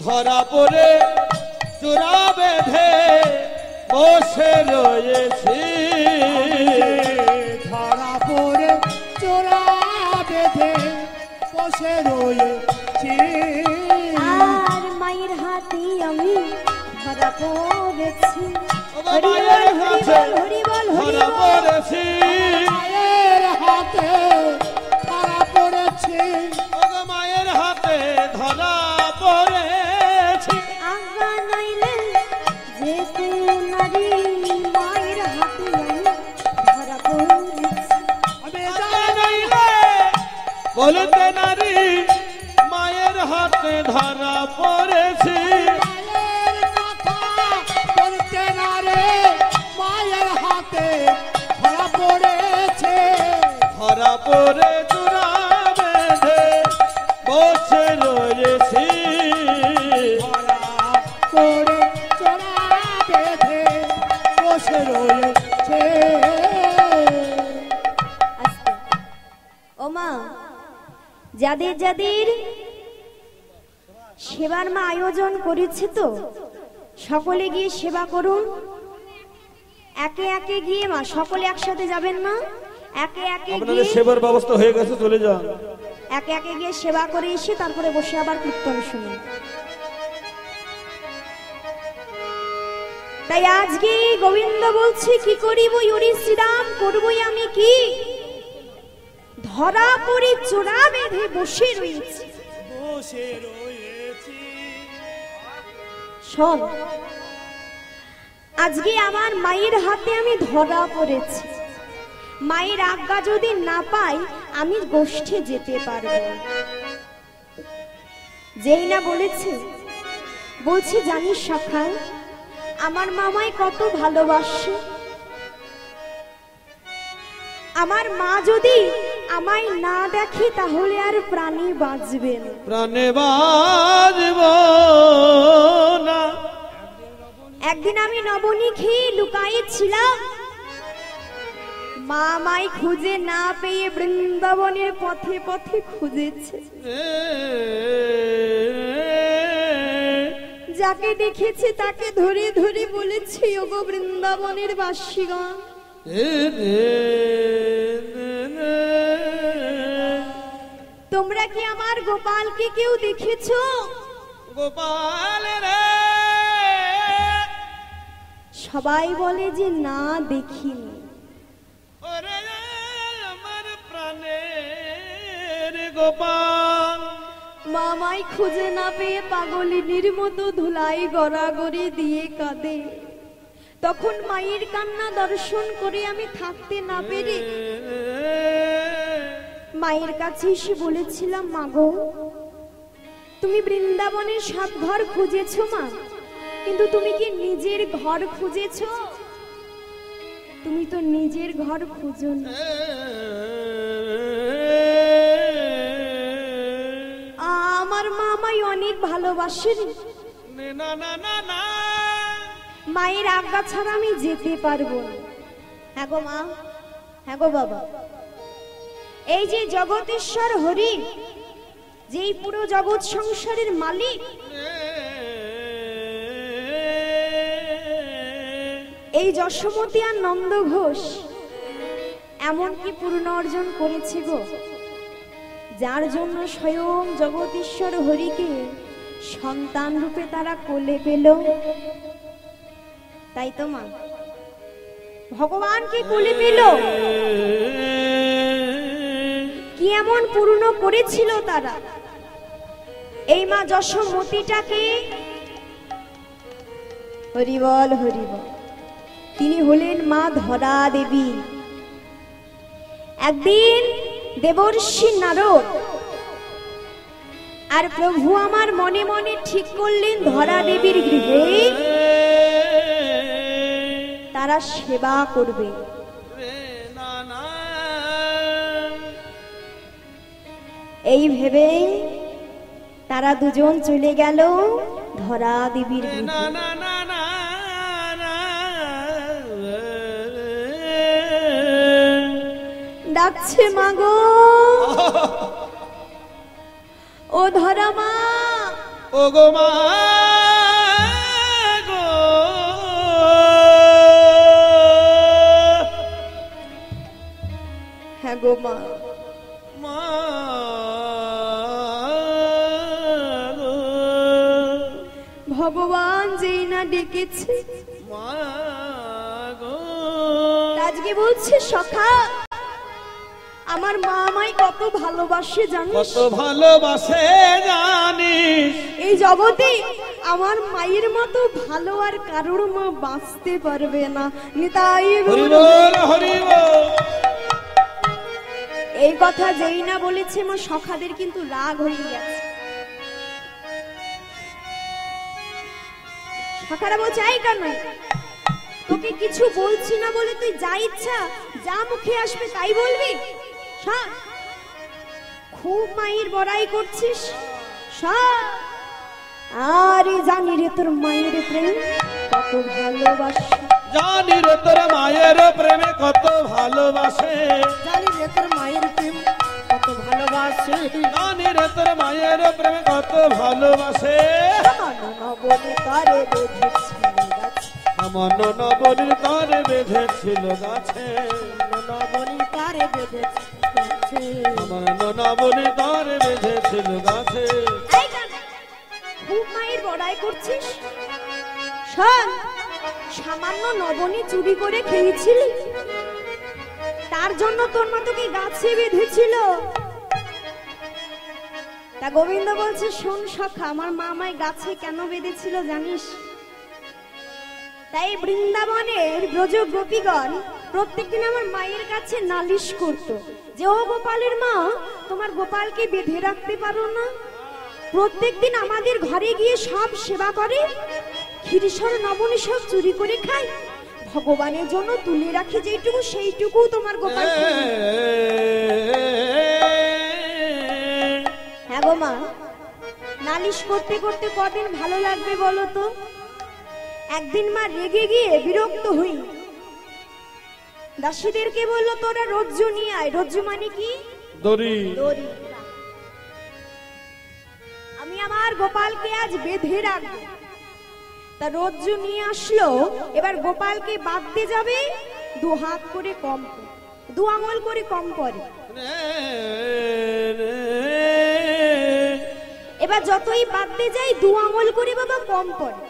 ধরা পড়ে চূড়া বেঁধে বসে রয়েছি ধরা পড়ে চোরা বেঁধে বসে রয়েছি আর মায়ের হাতে আমি ধরা পড়েছি ওগো মায়ের কাছে হরি বল ধরা পড়েছি মায়ের হাতে ধরা পড়েছি ওগো মায়ের হাতে ধরা পড়েছি আজ্ঞা নাইলে যেতে নারী মায়ের হাতে আমি ধরা পড়েছি আমি আজ্ঞা নাইলে বলতে নারী মায়ের হাতে ধরা পড়েছি মায়ের কথা বলতে না রে মায়ের হাতে ধরা পড়েছে ধরা পড়ে চূড়া বেঁধে বসে রয়েছি ধরা পড়ে চোরা বেঁধে বসে রয়েছে আস্তে ও মা যাদের যাদের সেবার মা আয়োজন করেছে তো সকলে গিয়ে সেবা করুন একে একে গিয়ে মা সকলে একসাথে যাবেন না একে একে আপনাদের গিয়ে সেবার ব্যবস্থা হয়ে গেছে চলে যান একে একে গিয়ে সেবা করে এসে তারপরে বসে আবার কীর্তন শুনুন তাই আজকে গোবিন্দ বলছে কি করিব ইউরি শ্রীরাম করবই আমি কি ধরা পড়ে চোরা বেঁধে বসে রয়েছে বসে রয়েছি শোন আজকে আমার মায়ের হাতে আমি ধরা পড়েছি মায়ের আজ্ঞা যদি না পাই আমি গোষ্ঠে যেতে পারবো যেই না বলছে জানিস সখাল আমার মামাই কত ভালোবাসে আমার মা যদি আমায় না দেখে তাহলে আর প্রাণী বাঁচবে না প্রাণে বাজব না একদিন আমি নবনী খেয়ে লুকায়ে ছিলাম মা আমায় খুঁজে না পেয়ে বৃন্দাবনের পথে পথে খুঁজেছে যাকে দেখেছে তাকে ধরে ধরে বলেছি ওগো বৃন্দাবনের বাসীগণ তোমরা কি আমার গোপালকে কেউ দেখেছো গোপাল রে সবাই বলে যে না দেখিনি ওরে আমার প্রাণের গোপাল মামাই খুঁজে না পেয়ে পাগলিনীর মতো ধুলাই গড়াগড়ি দিয়ে কাঁদে তখন মায়ের কান্না দর্শন করে আমি থাকতে না পেরে মায়ের কাছে এসে বলেছিলাম মাগো তুমি বৃন্দাবনের সব ঘর খুঁজেছো মা কিন্তু তুমি কি নিজের ঘর খুঁজেছো তুমি তো নিজের ঘর খুঁজোনি আমার মা আমায় অনেক ভালোবাসেন না না না না মায়ের আজ্ঞা ছাড়া আমি যেতে পারবো না হ্যাঁ গো মা হ্যাঁ গো বাবা এই যে জগতেশ্বর হরি যেই পুরো জগৎ সংসারের মালিক এই যশোমতী আর নন্দ ঘোষ এমন কি পূর্ণ অর্জন করেছে গো যার জন্য স্বয়ং জগতেশ্বর হরিকে সন্তান রূপে তারা কোলে পেল তাই তো মা ভগবানকে কোলে পেল কি এমন পূর্ণ করেছিল তারা এই মা যশোমতীটাকে হরিবল হরিবল। তিনি হলেন মা ধরা দেবী। একদিন দেবর্ষি নারদ আর প্রভু আমার মনে মনে ঠিক করলেন ধরা দেবীর গৃহে তারা সেবা করবে। এই ভেবে তারা দুজন চলে গেল ধরা দেবীর গৃহে। ডাকছে মাগো, ও ধরা মা, ও গো মা গো, হ্যাঁ গো মা, মা গো, ভগবান যেই না ডেকেছে মা গো। আজকে বলছে সখা আমার মা আমায় কত ভালোবাসে জানিস, কত ভালোবাসে জানিস, এই জগতে আমার মায়ের মতো ভালো আর কারোর মা বাঁচতে পারবে না। নিতাই হরিবল হরিবল। এই কথা যেই না বলেছে মা সখাদের কিন্তু রাগ হয়ে গেছে। সখারা বলছে এই কেন তোকে কিছু বলছি না বলে তুই যা ইচ্ছা যা মুখে আসবে তাই বলবি? খুব মায়ের বড়াই করছিস। আরে জানি রে তোর মায়ের প্রেম কত ভালোবাসে, জানি রে তোর মায়ের প্রেমে কত ভালোবাসে, জানি রে তোর মায়ের প্রেম কত ভালোবাসে, জানি রে তোর মায়ের প্রেমে কত ভালোবাসে। আমার নবনীর তারে বেঁধেছিল গাছে, নবনীর তারে বেঁধেছিল গাছে, আমার নবনীর তারে বেঁধেছিল গাছে। খুব মায়ের বড়াই করছিস। শোন, সামান্য নবনী চুরি করে খেয়েছিলি, তার জন্য তোর মা তোকে গাছে বেঁধেছিল। তা গোবিন্দ বলছে শোন সখা, আমার মা আমায় গাছে কেন বেঁধেছিল জানিস? তাই বৃন্দাবনের ব্রজ গোপীগণ প্রত্যেকদিন আমার মায়ের কাছে নালিশ করত যে ও গোপালের মা, তোমার গোপালকে বেঁধে রাখতে পারো না? প্রত্যেকদিন আমাদের ঘরে গিয়ে সব সেবা করে, ক্ষীরসর নবনী সব চুরি করে খায়, ভগবানের জন্য তুলে রাখে যেটুকু সেইটুকু তোমার গোপাল। হ্যাঁ গো মা, নালিশ করতে করতে কদিন ভালো লাগবে বলো তো? একদিন মা রেগে গিয়ে বিরক্ত হই দাসীদেরকে বললো তোরা রজ্জু নিয়ে আয়। রজ্জু মানে কি? দড়ি। দড়ি। আমি আমার গোপালকে আজ বেঁধে রাখবো। তা রজ্জু নিয়ে আসলো। এবার গোপালকে বাঁধতে যাবে, দু হাত করে কম, দু আঙুল করে কম পড়ে। এবার যতই বাঁধতে যাই দু আঙুল করে বাবা কম পড়ে,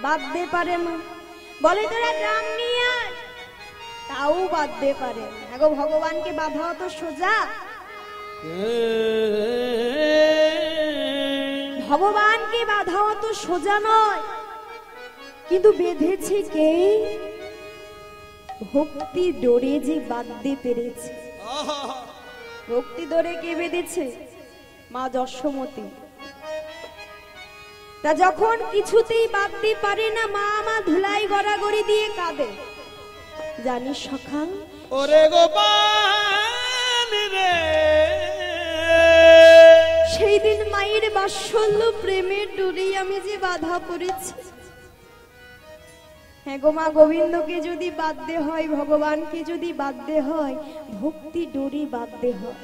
বাঁধতে পারে না। বলে তোরা ড্রাম নিয়ে আয়, তাও বাঁধতে পারে না। হ্যাঁ গো, ভগবানকে বাঁধা তো সোজা? ভগবানকে বাঁধা তো সোজা নয়, কিন্তু বেঁধেছে কে? ভক্তি ডোরে যে বাঁধতে পেরেছে। ভক্তি ডোরে কে বেঁধেছে? মা যশোমতী। তা যখন কিছুতেই বাঁধতে পারে না, মা মা ধুলাই গড়াগড়ি দিয়ে কাঁদে। জানিস সখা, ওরে গোপাল রে, সেই দিন মায়ের বাৎসল্য প্রেমের ডোরে আমি যে বাধা পড়েছি। হ্যাঁ গো মা, গোবিন্দকে যদি বাঁধতে হয়, ভগবানকে যদি বাঁধতে হয়, ভক্তি ডোরে বাঁধতে হয়।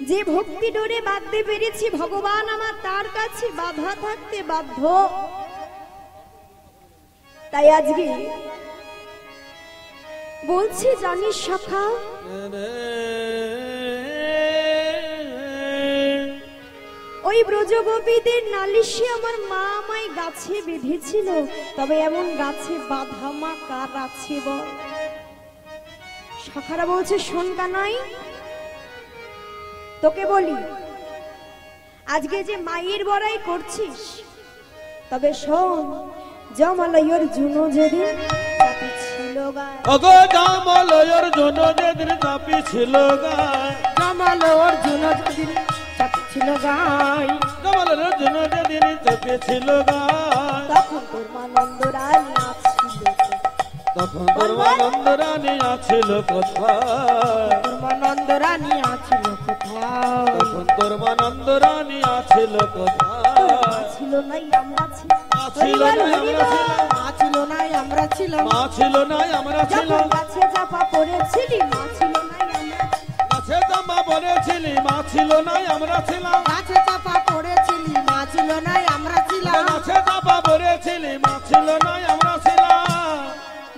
যে ভক্তি ডোরে বাঁধতে পেরেছি, ভগবান আমার তার কাছে বাধা থাকতে বাধ্য। তাই আজকে বলছি জানিস সখা, ওই ব্রজগোপীদের নালিশে আমার মা আমায় গাছে বেঁধেছিল। তবে এমন গাছে বাঁধা মা কার আছে বল? সখারা বলছে শোন কানাই, তোকে বলি, আজকে যে মায়ের বড়াই করছিস, তবে শোন, জমালয়ের জুনো যেদিন চাপি ছিল গায়ে, ওগো জামালয়ের জন্য যেদিন চাপি ছিল গায়, জামাল অর্জুন যেদিন চাপি ছিল গায়, জামালয়ের জন্য যেদিন চাপি ছিল গায়, তখন তোর মা নন্দরানী আছিল, তখন তোর আনন্দ রানী আছিল কোথায়, তোর মা নন্দরানী আছিল কোথাও, তখন তোর আনন্দ রানী আছিল কোথায়, ছিল নাই আমরা ছিলাম, মা ছিল না আমরা ছিলাম, মা ছিল নাই আমরা ছিলাম, মা ছিল না আমরা ছিলাম, যখন গাছে চাপা পড়েছিলি মা ছিল নাই আমরা, গাছে জামা পড়েছিলি মা ছিল না আমরা ছিলাম, গাছে চাপা পড়েছিলি মা ছিল নাই আমরা ছিলাম, গাছে জামা পড়েছিলি মা ছিল না আমরা ছিলাম।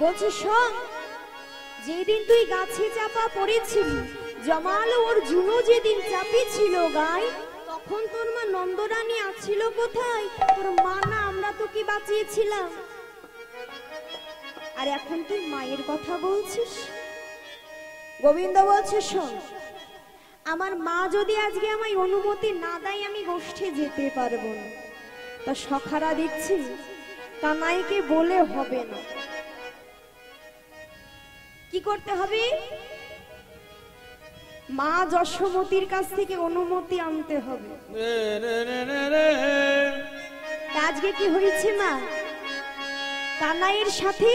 বলছে শোন, যেদিন তুই গাছে চাপা পড়েছিলি, জমাল ওর জুনো যেদিন চাপি ছিল গায়ে, তখন তোর মা নন্দরানী আছিল কোথায়? তোর মা না আমরা তোকে বাঁচিয়েছিলাম, আর এখন তুই মায়ের কথা বলছিস। গোবিন্দ বলছে শোন, আমার মা যদি আজকে আমায় অনুমতি না দেয় আমি গোষ্ঠে যেতে পারবো না, তা সখারা দিচ্ছি কানাইকে বলে হবে না। কি করতে হবে? মা যশোমতির কাছ থেকে অনুমতি আনতে হবে। আজকে কি হয়েছে মা, কানাইয়ের সাথে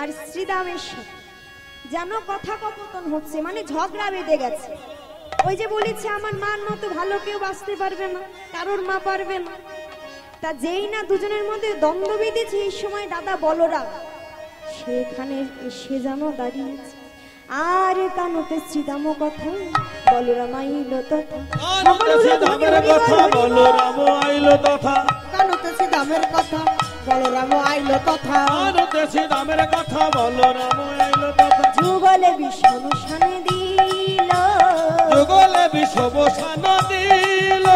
আর শ্রীদামের সাথে যেন কথোপকথন হচ্ছে, মানে ঝগড়া বেঁধে গেছে। ওই যে বলেছে আমার মার মতো ভালো কেউ বাঁচতে পারবে না, কারোর মা পারবে না। তা যেই না দুজনের মধ্যে দ্বন্দ্ব বেঁধেছে, এই সময় দাদা বলরাম সেখানে এসে যেন দাঁড়িয়েছে। আর কানুতে শ্রীদাম কথা বলরাম আইলো তথা, কানুতে শ্রীদামের কথা বলরাম আইলো তথা, কানুতে শ্রীদামের কথা বলরাম আইলো তথা, কানুতে শ্রীদামের কথা বলরাম আইলো তথা, যুগলে বিষম শানে দিল, যুগলে বিষম শান দিল,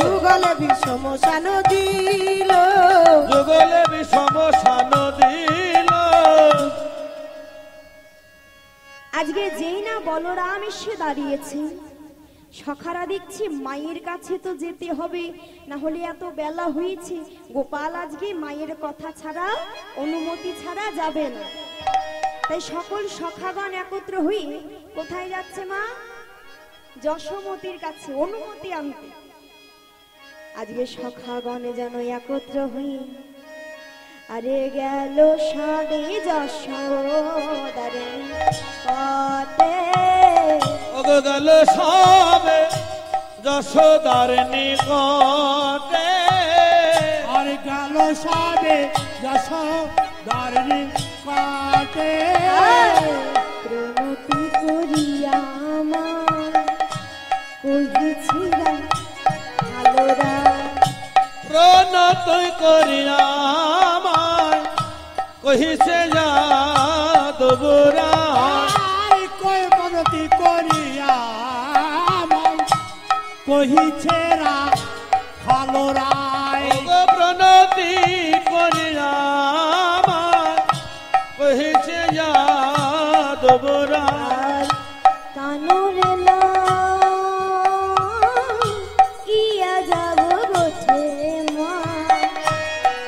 যুগলে বিষম শান দিল, যুগলে বিষম শান দিল। আজকে যেই না বলরাম এসে দাঁড়িয়েছে, সখারা দেখছি মায়ের কাছে তো যেতে হবে, না হলে এত বেলা হয়েছে। গোপাল আজকে মায়ের কথা ছাড়া, অনুমতি ছাড়া যাবে না। তাই সকল সখাগণ একত্র হয়ে কোথায় যাচ্ছে মা? যশোমতির কাছে অনুমতি আনতে। আজকে সখাগণে যেন একত্র হয়ে আরে গেল সাড়ে যশোদারে পথে, ওগো গেল সবে যশোদার নিকটে, আর গেল সবে যশোদার নিকটে, প্রণতি করিয়া আমার কহিছিলাম ভালোরা, প্রণত করিয়া আমায় কহিছে যাদবরা, কই প্রণতি করিয়া কহিছে রা ভালো রায়, ওগো প্রণতি করিয়া আমায় কহিছে যাদবরা, আর কানুরে ইয়া যাব গোঠে মা,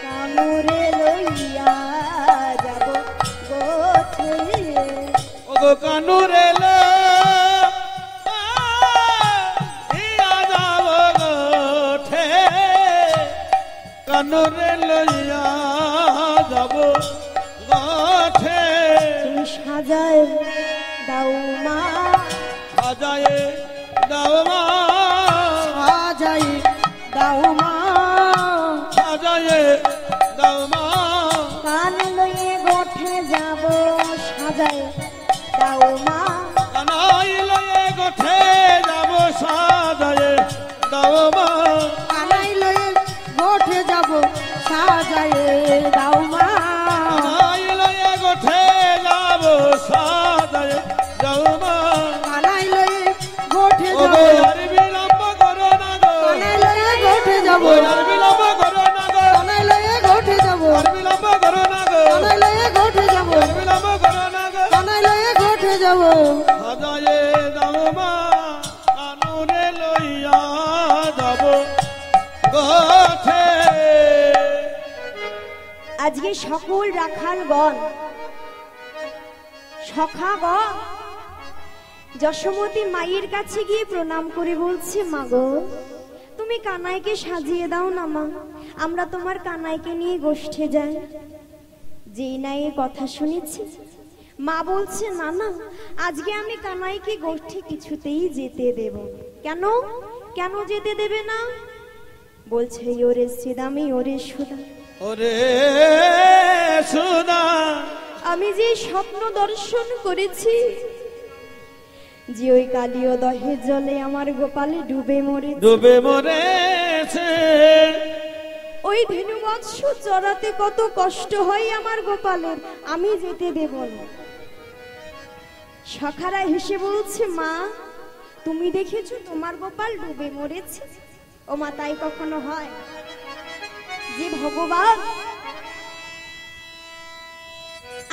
কানুরে লইয়া যাব গোঠে, ওগো কানুরে কানুরে লইয়া যাব গাঠে, তুমি সাজায় দাও মা, সাজায়ে দাও মা, সাজাই দাও মা, সাজায়ে দাও মা, কান লইয়ে গোঠে যাব সাজায় দাও মা, কানাই লয়ে গোঠে যাব সাজায়ে দাও মা, কানাই লয়ে গোঠে যাব সাজায়ে দাও মা, কানাই লয়ে গোঠে যাব সাজায়ে দাও মা, কানাই লয়ে গোঠে যাব, ওগো আর বিলম্ব করো না গো, কানাই লয়ে গোঠে যাব আজকে সকল রাখালগণ সখাগণ যশোমতী মায়ের কাছে গিয়ে প্রণাম করে বলছে, মা গো তুমি কানাইকে সাজিয়ে দাও না মা, আমরা তোমার কানাইকে নিয়ে গোষ্ঠে যাই। যেই না এর কথা শুনেছি, মা বলছে, না না, আজকে আমি কানাইকে গোষ্ঠে কিছুতেই যেতে দেব। কেন কেন যেতে দেবে না? বলছে, ওরে শ্রীদামি, ওরে সুদা, ওরে সুদা, আমি যে স্বপ্ন দর্শন করেছি যে ওই কালীয় দহের জলে আমার গোপালে ডুবে মরেছে, ওই ধেনু বৎস চড়াতে কত কষ্ট হয় আমার গোপালের, আমি যেতে দেব না। সখারা হেসে বলছে, মা তুমি দেখেছো তোমার গোপাল ডুবে মরেছে? ও মা, তাই কখনো হয়? যে ভগবান,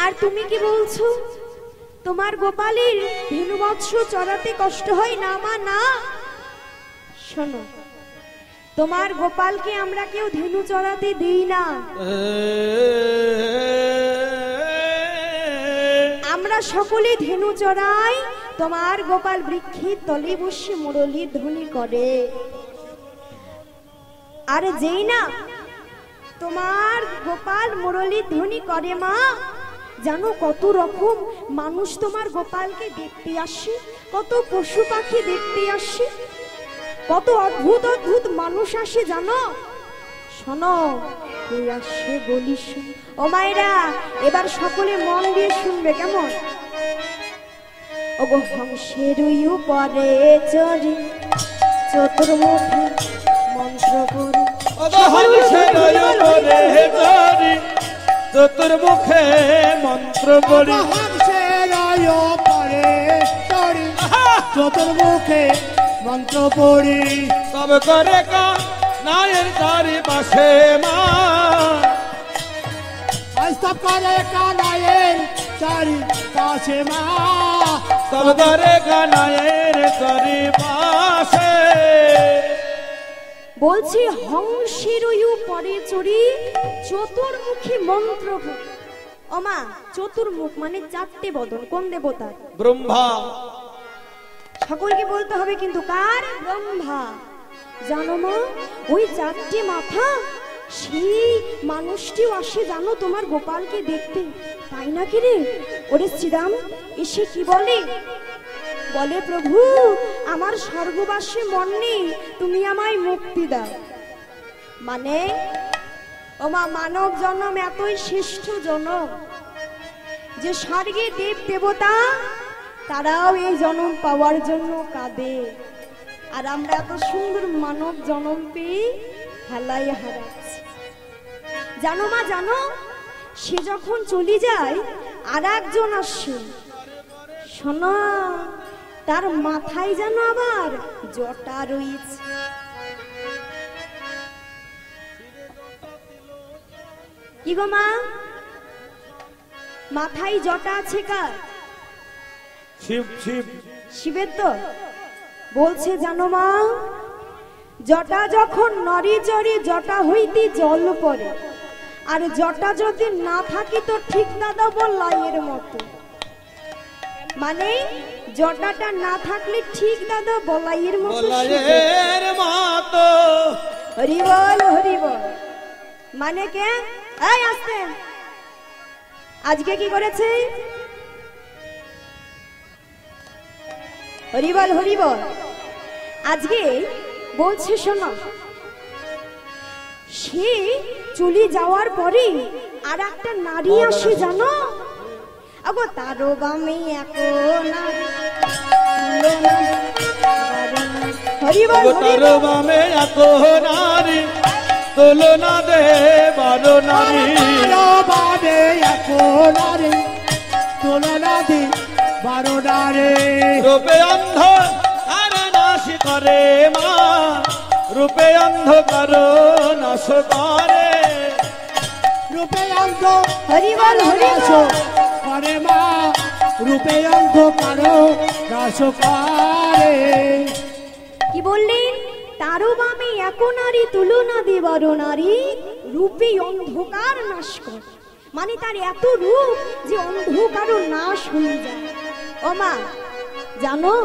আর তুমি কি বলছো তোমার গোপালের ধেনু বৎস চড়াতে কষ্ট হয়? না মা না, শোনো, তোমার গোপালকে আমরা কেউ ধেনু চড়াতে দেই না, আমরা সকলে ধেনু চড়াই তোমার গোপাল বৃক্ষের তলে বসে মুরলী ধ্বনি করে। আর যেই না তোমার গোপাল মুরলী ধ্বনি করে মা, জানো কত রকম মানুষ তোমার গোপালকে দেখতে আসে, কত পশু পাখি দেখতে আসে, কত অদ্ভুত অদ্ভুত মানুষ আসে জানো। শোনো, এই আসে বলি শুন। ও মায়েরা, এবার সকলে মন দিয়ে শুনবে, কেমন? ওগো হংসের উপরে চড়ে চতুর্মুখী মন্ত্র পড়ে, চতুর্মুখে মন্ত্র পড়ি, চতুর্মুখে মন্ত্র পড়ি, সব করে কানাইয়ের চারিপাশে মা, সব করে কানাইয়ের চারিপাশে মা, সব করে কানাইয়ের চারিপাশে। বলছি হংসের পরে চড়ি চতুর্মুখী মন্ত্র। ওমা, চতুর্মুখ মানে চারটে বদন, কোন দেবতা? ব্রহ্মা। সকলকে বলতে হবে কিন্তু কার? ব্রহ্মা। জানো মা, ওই চারটে মাথা সেই মানুষটিও আসে জানো তোমার গোপালকে দেখতে, তাই নাকি রে? ওরে শ্রীরাম এসে কি বলে? বলে, প্রভু আমার স্বর্গবাসী মন নেই, তুমি আমায় মুক্তি দাও। মানে ও মা, মানব জন্ম এতই শ্রেষ্ঠ জন্ম যে স্বর্গে দেব দেবতা তারাও এই জন্ম পাওয়ার জন্য কাঁদে, আর আমরা এত সুন্দর মানব জন্ম পেয়ে হেলাই হারাচ্ছি। জানো মা, জানো সে যখন চলে যায় আর একজন আসে, শোনো, তার মাথায় যেন আবার জটা রয়েছে। কি গো মা, মাথায় জটা আছে কার? শিব। শিব, শিবের তো। বলছে জানো মা, জটা যখন নড়ি চড়ি জটা হইতে জল পড়ে, আর জটা যদি না থাকি তো ঠিক দাদা বলাইয়ের মতো। মানে জটাটা না থাকলে ঠিক দাদা বলাইয়ের মতো। হরি বল, হরি বল। মানে কে? এই আসতে, আজকে কি করেছে? হরি বল, হরি বল। আজকে বলছে শোনো, সে চলে যাওয়ার পরে আর একটা নারী আসে জানো। আগো তারো বামে এখন হরি বল, তারো বামে এখন নারী তুলনা দে বারো নারী, বামে এখন নারী তুলনা দে বারো নারী। রূপে অন্ধ আর নাশ করে মা, রূপে অন্ধকার নাশ করে, রূপে অন্ধ হরি বল, হরি বল করে মা, রূপে অন্ধকার নাশ করে। কি বললেন? তারও বামে এক নারী তুলনা দেবার নারী রূপে অন্ধকার নাশ করে। মানে তার এত রূপ যে অন্ধকারও নাশ হয়ে যায়। ও মা জানো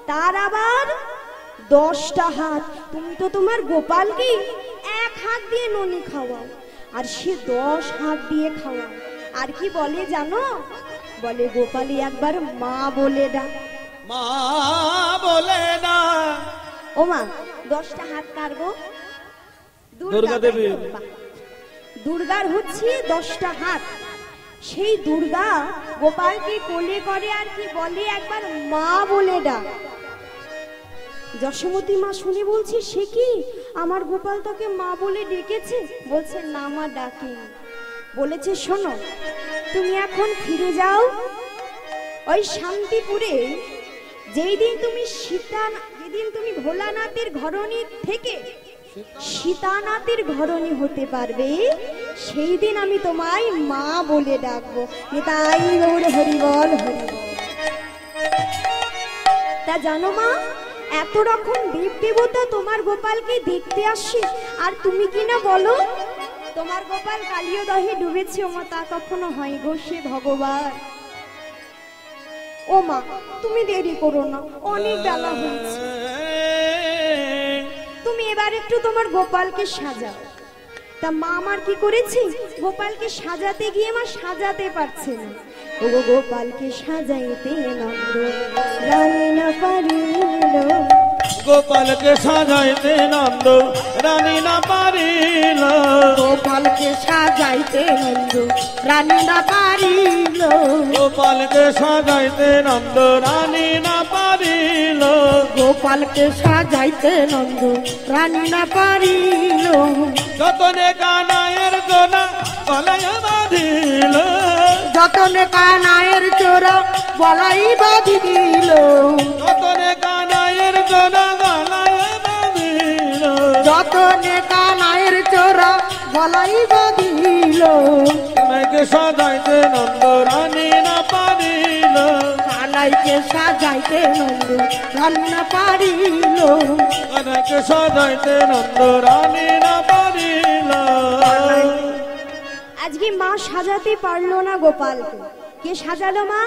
তার আবার 10টা হাত। তুমি তো তোমার গোপালকে 1 হাত দিয়ে ননি খাওয়াও, আর সে 10 হাত দিয়ে খাওয়াও। আর কি বলে জানো? বলে গোপালী একবার মা বলে ডাক। মা বলে না। ও মা 10টা হাত কার গো? দুর্গা দেবী। দুর্গার হচ্ছে 10টা হাত। সেই দুর্গা গোপালকে কোলে করে আর কি বলে একবার মা বলে ডাক। যশোমতী মা শুনে বলছে সে কি আমার গোপাল তাকে মা বলে ডেকেছে? বলছে না মা ডাকেনি। বলেছে শোনো তুমি এখন ফিরে যাও ওই শান্তিপুরে। যেদিন তুমি ভোলানাথের ঘরণী থেকে সীতানাথের ঘরণী হতে পারবে সেই দিন আমি তোমায় মা বলে ডাকবো। তাই গৌর হরিবল হরিবল। তা জানো মা এত রকম দেব দেবতা তোমার গোপালকে দেখতে আসে, আর তুমি কি না বলো তোমার গোপাল কালীয় দহে ডুবেছে। ও মা তা কখনো হয় গো, সে ভগবান। ও মা তুমি দেরি করো না, অনেক বেলা হয়েছে। তুমি এবার একটু তোমার গোপালকে সাজাও। তা মা আমার কি করেছে, গোপালকে সাজাতে গিয়ে মা সাজাতে পারছে না। ও গোপালকে সাজাইতে নন্দ রানী না পারিল। গোপালকে সাজাইতে নন্দ রানী না পারিল। গোপালকে সাজাইতে নন্দ রানী না পারিল। গোপালকে সাজাইতে নন্দ রানী না পারিল। গোপালকে সাজাইতে নন্দ রানী না পারিল। যতনে কানায়ের গোনা গলায় বাঁধিল। যতনে কানায়ের চোরা বলাই বাঁধি দিল। যতনে কানায়ের গোনা গলায় বাঁধিল। যতনে কানায়ের চোরা বলাই বাঁধি দিল। কানাইকে সাজাইতে নন্দ রানী না পারিল। কানাইকে সাজাইতে নন্দ রানী না পারিল। কানাইকে সাজাইতে নন্দ রানী না পারিল। আজকে মা সাজাতে পারলো না গোপালকে। কে সাজালো মা?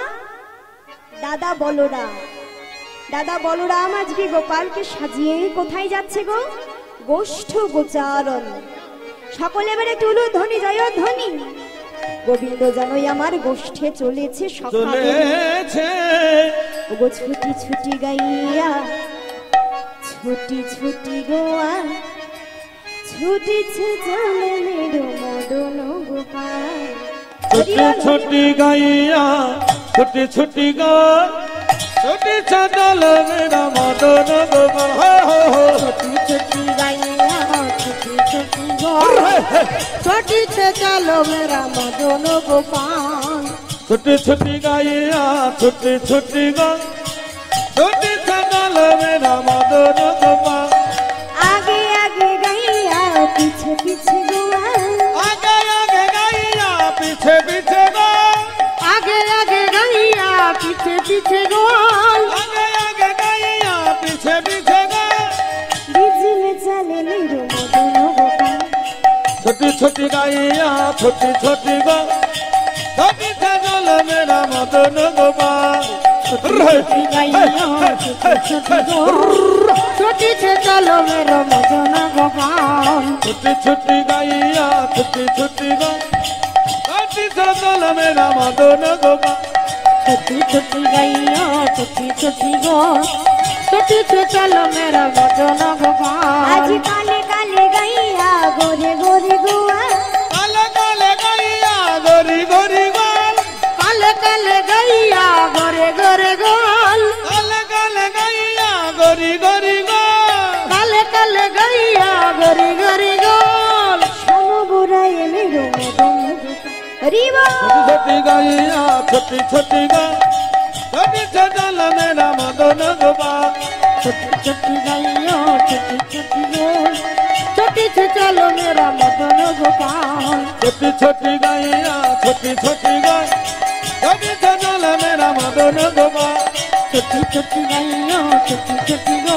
দাদা বলরাম। দাদা বলরাম আজকে গোপালকে সাজিয়ে কোথায় যাচ্ছে গো? গোষ্ঠ গোচারণ। সকলে এবারে তুলু ধ্বনি জয় ধ্বনি। গোবিন্দ জানোই আমার গোষ্ঠে চলেছে চলেছে। গো ছুটি ছুটি গাইয়া ছুটি ছুটি গোয়া ছুটিছে চলে মেরো মদন গোপাল। ছুটি ছুটি গাইয়া ছুটি ছুটি গো ছুটি চল মেরা মদন গোপাল। ছুটি ছুটি গাইয়া ছুটি ছুটি গো ছুটি চলো মেরা মদন গোপাল। ছুটি ছুটি গাইয়া ছুটি ছুটি গো ছুটি চল মেরা মদন গোপাল। আগে আগে গাইয়া পিছে পিছে গোয়া। আগে আগে গাইয়া পিছে পিছে গো। আগে আগে গাইয়া পিছে পিছে গোল। আগে আগে গাইয়া পিছে পিছে গো। বিজলে চলে মেরো মদন গোপাল। छोटी छोटी गाइया छोटी छोटी गो छोटी चल मेरा मदन गोपाल। छोटी गाइया छोटी छोटी गो छोटी चलो मेरा मदन गोपाल। छोटी छोटी गाइया छोटी छोटी गो छोटी चल मेरा मदन गोपाल। छोटी छोटी गाइया छोटी छोटी गो छोटी चलो मेरा मदन गोपाल। आज काले काले गाइया गोरे गोरे गोवा। काले काले गाइया गोरी गोरी गोल। काले काले गाइया गोरे गोरे गोल। काले काले गाइया गोरी गोरी गोल। काले काले गाइया गोरे गोरे गोल। সমবরায়ে মেরো মদন গোপাল। হরিবা छोटी गाइया छोटी छोटी गो छोटी चल मेरा मदन गोपाल। छोटी छोटी गाइया छोटी छोटी गो छोटी चलो मेरा मदन गोपाल। छोटी छोटी गाइया छोटी छोटी गो छोटी चल मेरा मदन गोपाल। छोटी छोटी गाइया छोटी छोटी गो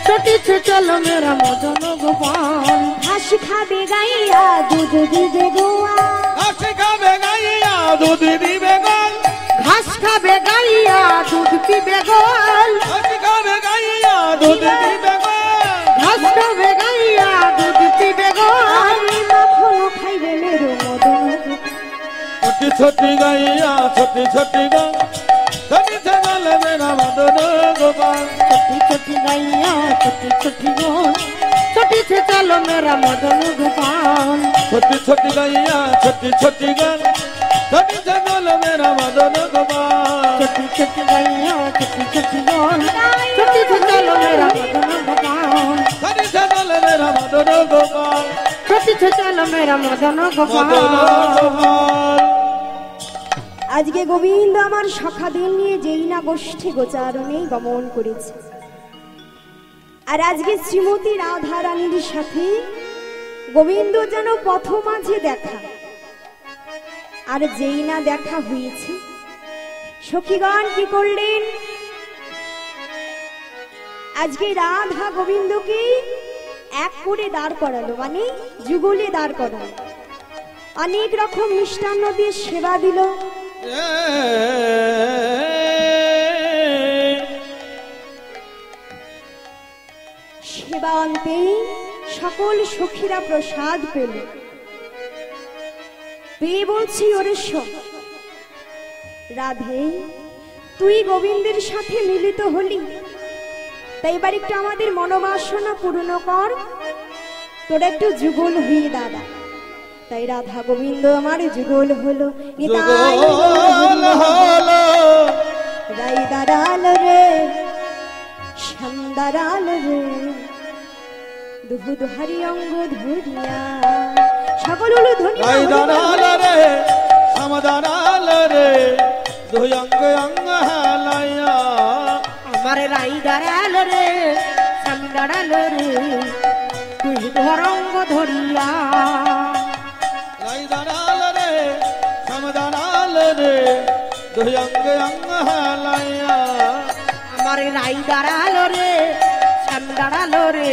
छोटी छोटी से चलो मेरा मदन गोपाल घास खाबे गाइया दूध दिबे गोआ घास खाबे गाइया दूध दिबे गोल घास खाबे गाइया दूध पीबे गोल घास खाबे गाइया दूध दिबे गोल घास खाबे गाइया दूध पीबे गोल माखन खाइबे मेरो मदन छोटी छोटी गैया छोटी छोटी गो छोटी से गल मेरा मदन गोपाल छोटी छोटी गैया छोटी छोटी गोल छोटी से चलो मेरा मदन गोपाल छोटी छोटी गैया छोटी छोटी गल छोटी से गल मेरा मदन गोपाल छोटी छोटी गैया छोटी छोटी गोल छोटी से चलो मेरा मदन गोपाल छोटी से गल मेरा मदन गोपाल छोटी से चलो मेरा मदन मदन गोपाल गोपाल আজকে গোবিন্দ আমার সখাদের নিয়ে যেই না গোষ্ঠী গোচারণে গমন করেছে আর আজকে শ্রীমতী রাধা রানীর সাথে গোবিন্দ যেন পথ মাঝে দেখা আর যেই না দেখা হয়েছে সখীগণ কি করলেন আজকে রাধা গোবিন্দকে এক করে দাঁড় করালো মানে যুগলে দাঁড় করালো অনেক রকম মিষ্টান্ন দিয়ে সেবা দিল সেবা অন্তে সকল সখীরা প্রসাদ পেল পেয়ে বলছি ওরে শোন রাধে তুই গোবিন্দের সাথে মিলিত হলি তাই এবার একটু আমাদের মনোবাসনা পূর্ণ কর তোরা একটু যুগল হয়ে দাদা তাই রাধা গোবিন্দ আমার যুগল হলো নিতাই হলো রাই দাঁড়াল রে সন্দারাল রে দুহু দুহারি অঙ্গ ধরিয়া সকল হলো ধ্বনি রাই দাঁড়াল রে সমাদানাল রে দুই অঙ্গ অঙ্গ হালাইয়া আমার রাই দাঁড়াল রে স্বামী দাঁড়াল রে তুই ধরঙ্গ ধরিয়া রাই দাঁড়াল রে সমাদানাল রে দুই অঙ্গ অঙ্গ হালাইয়া আমার রাই দাঁড়াল রে স্বামী দাঁড়াল রে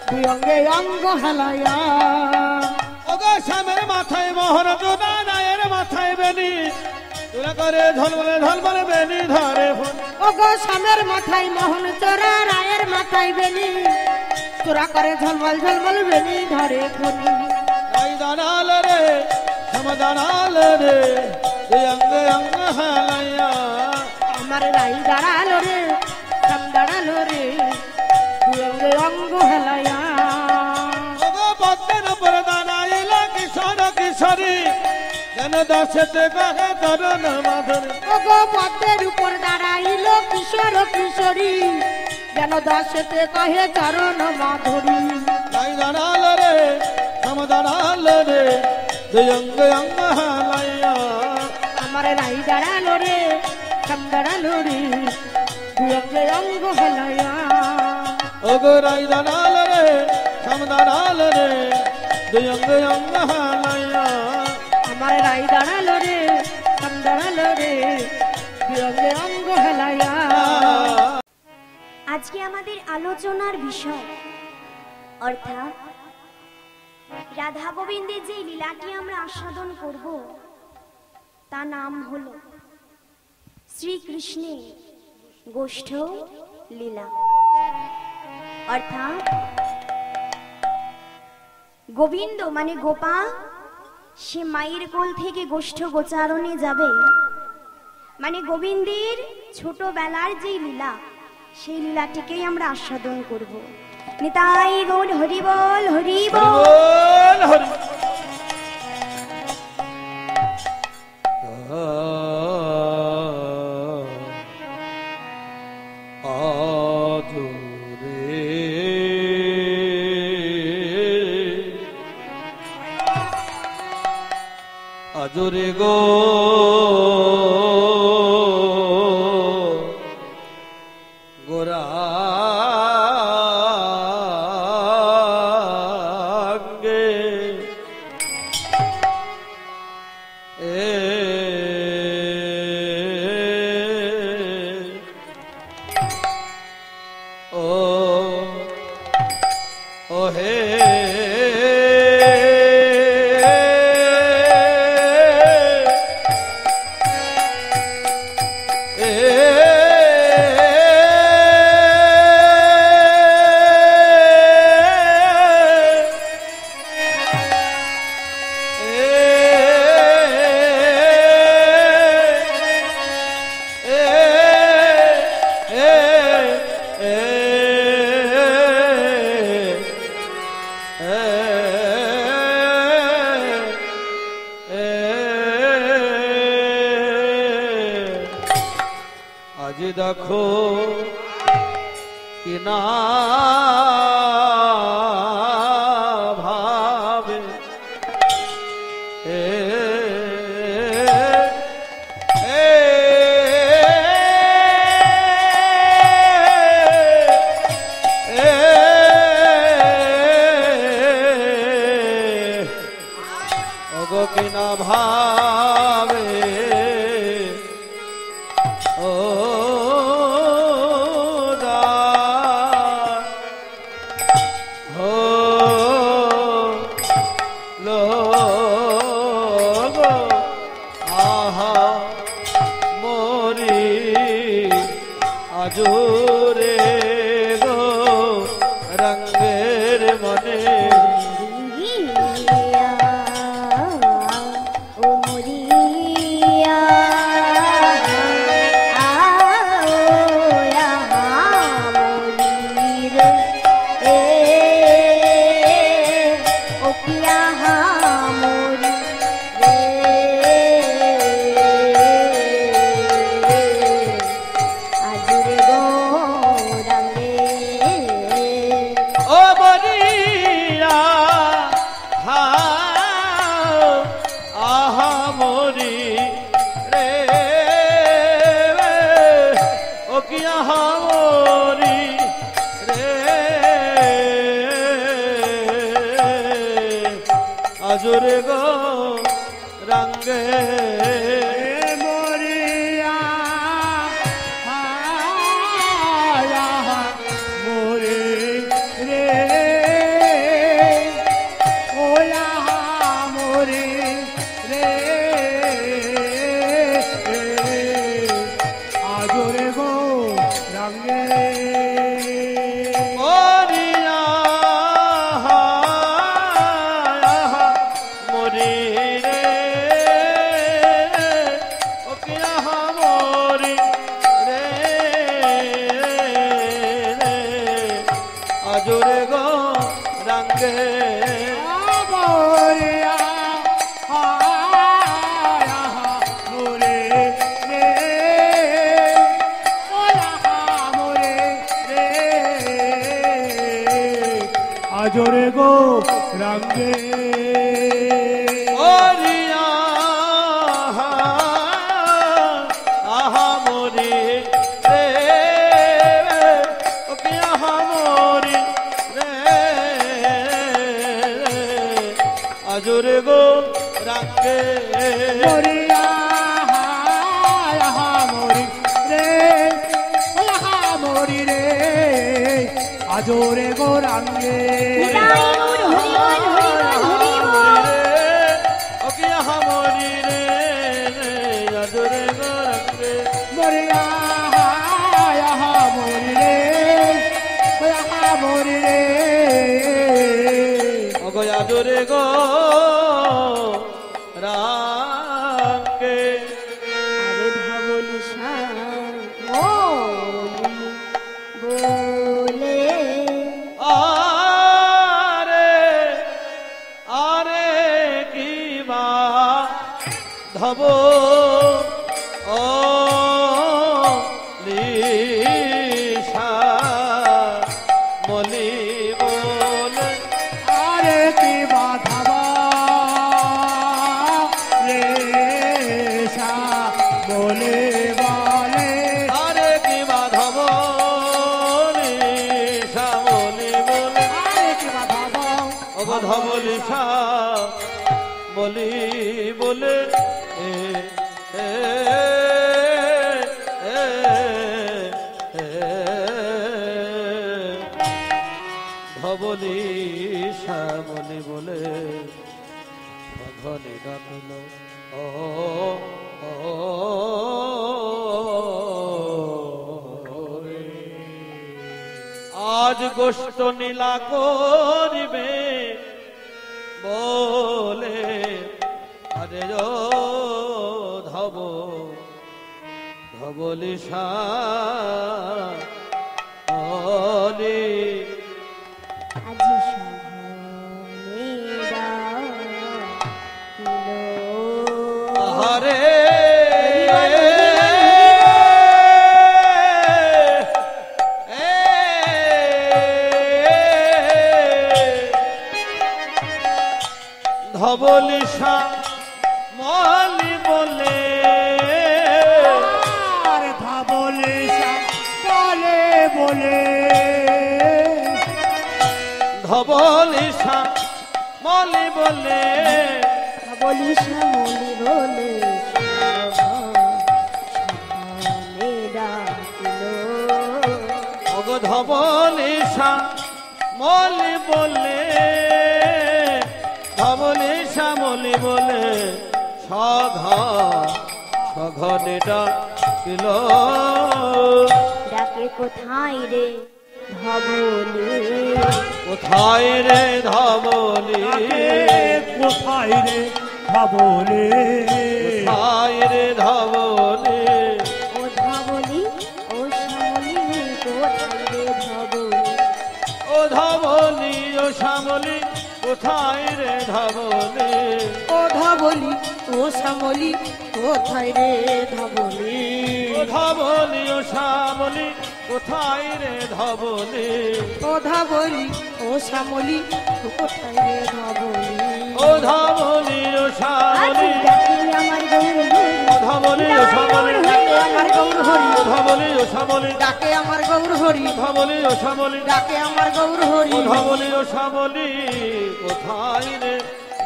তুই অঙ্গে অঙ্গ হেলাইয়া ওগো শ্যামের মাথায় মোহর জোদা রায়ের মাথায় বেনি তোরা করে ঝলমলে ঝলমলে বেনি ধরে ফোন ওগো স্বামের মাথায় মোহন চোরা রায়ের মাথায় বেনি তোরা করে ঝলমল ঝলমল বেনি ধরে ফনি রাই দাঁড়াল রে সমাদানাল রে দুই অঙ্গ অঙ্গ হালাইয়া আমার রাই দাঁড়াল রে স্বামী দাঁড়াল রে তুই অঙ্গে অঙ্গ হেলাইয়া ওগো পদ্মের উপর দাঁড়াইল কিশোর কিশোরী যেন দাসেতে কহে তরুণ মাধুরী ওগো পদ্মের উপর দাঁড়াইল কিশোর কিশোরী যেন দাসেতে কহে চরণ মাধুরী রাই দাঁড়াল রে সমাদানাল রে দুই অঙ্গ অঙ্গ হালাইয়া আমার রাই দাঁড়াল রে স্বামী দাঁড়াল রে তুই অঙ্গে অঙ্গ হেলাইয়া ওগো রাই দাঁড়াল রে সমাদানাল রে দুই অঙ্গ অঙ্গ হালাইয়া আমার রাই দাঁড়াল রে স্বামী দাঁড়াল রে তুই অঙ্গে অঙ্গ হেলাইয়া আজকে আমাদের আলোচনার বিষয় অর্থাৎ রাধা গোবিন্দের যে লীলাটি আমরা আস্বাদন করব তার নাম হলো শ্রীকৃষ্ণের গোষ্ঠ লীলা অর্থাৎ গোবিন্দ মানে গোপাল সে মায়ের কোল থেকে গোষ্ঠ গোচারণে যাবে মানে গোবিন্দের ছোটবেলার যে লীলা সেই লীলাটিকেই আমরা আস্বাদন করব নিতাই গৌর হরি বল হরি বল বল হরি আদরে আজরে গো গোরাঙ্গে ও হে দেখো কি না ভাবে ওগো কি না ভাবে ও আজুরে গো রঙের মনে ও মরিয়া আজুরে গো রঙে মরিয়া মোরে রে ওয়া মোরে রে আজরে গো রঙে আজুরে গো রঙে মোরিয়া মোরে রে মোরে রে আজরে গো রঙে ওরিয়া আহা মোরি রে ওকে আহা মোরি রে আজুরে গো রঙে মোরিয়া মোরি রে মোরি রে আজরে গো রঙে ওকে আহা মোরি রে আজুরে গো রঙে মোরিয়া মোরি রে মোরি রে ওগো আজুরে গো রঙে আরে ভাবলি বলে আরে আরে কি মা ধব ও লিশা মলি বলে আরে কি বাধাবা রে সা বলে বলে আরে কি মাধব লিশা মলি বলে আরে কি বাধাবা অবধব লিশা মলি বলে এ ধবলি শ্যামলি বলে সঘনে ডাকিল ও আজ গোষ্ঠ নীলা করিবে বলে আরে ধব ধবলি শ্যামলি আজি সঘনে ডাকিল হরে ধবলি শ্যামলি বলে আর ধবলি বলে বলে ধবলি শ্যামলি বলে বলি শ্যামলি বলে সঘনে ডাকিল অগ ধবলি শ্যামলি বলে ধবলি শ্যামলি বলে সঘনে ডাকিল ডাকে কোথায় রে ধবলি কোথায় রে ধবলি কোথায় রে ধবলি কোথায় রে ধবলি ও ধবলি ও শ্যামলি কোথায় রে ধবলি ও ধবলি ও শ্যামলি কোথায় রে ধবলি ও ধবলি ও শ্যামলি কোথায় রে ধবলি ও ধবলি ও শ্যামলি কোথায় রে ধবলি ও ধবলি ও শ্যামলি কোথায় রে ধবলি ও ধবলি ও শ্যামলি ডাকি আমার গৌর ও ধবলি ও শ্যামলি আমার গৌর হরি ও ধবলি ও শ্যামলি ডাকে আমার গৌর হরি ধবলি ও শ্যামলি ডাকে আমার গৌর হরি ও ধবলি ও শ্যামলি কোথায় রে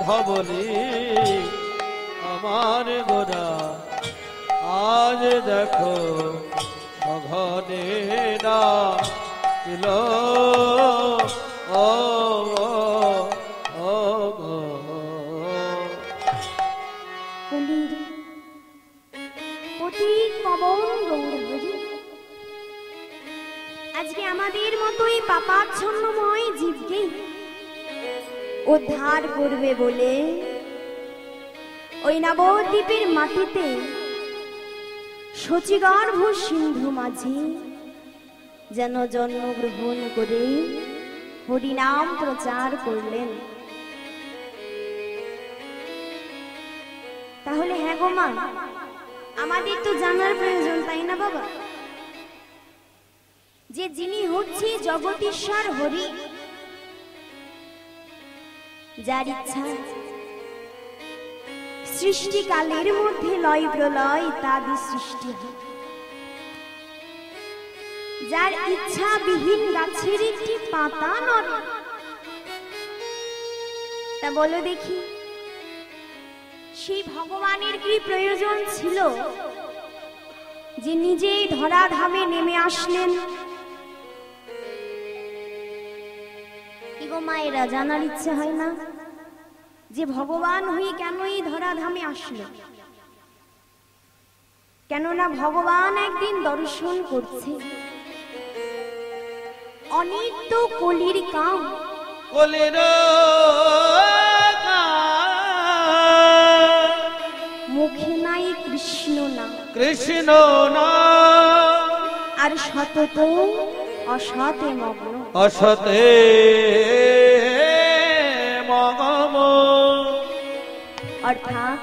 ধবলি আমার গোরা আজ দেখো সঘনে ডাকিল ও কলির পথিক পবন গৌর হরি আজকে আমাদের মতোই পাপাচ্ছন্নময় জীবকে উদ্ধার করবে বলে ওই নবদ্বীপের মাটিতে শচীগর্ভ সিন্ধু মাঝে যেন জন্মগ্রহণ করে হরিনাম প্রচার করলেন। তাহলে হ্যাঁ গো মা, আমাদের তো জানার প্রয়োজন, তাই না বাবা, যে যিনি হচ্ছে জগদীশ্বর হরি, যার ইচ্ছা সৃষ্টিকালের মধ্যে লয় প্রলয় তাদি সৃষ্টি হয়, যার ইচ্ছা বিহীন গাছের একটি পাতা নড়ে। তা বলো দেখি, সেই ভগবানের কি প্রয়োজন ছিল যে নিজেই ধরাধামে নেমে আসলেন? কি গো মায়েরা, জানার ইচ্ছে হয় না যে ভগবান হয়ে কেন এই ধরাধামে আসলো? কেননা ভগবান একদিন দর্শন করছে অনিত্য কলির কাম, কলির মুখে নাই কৃষ্ণ না, কৃষ্ণ না, আর সতত অসতে মগ্ন, অসতে মগম, অর্থাৎ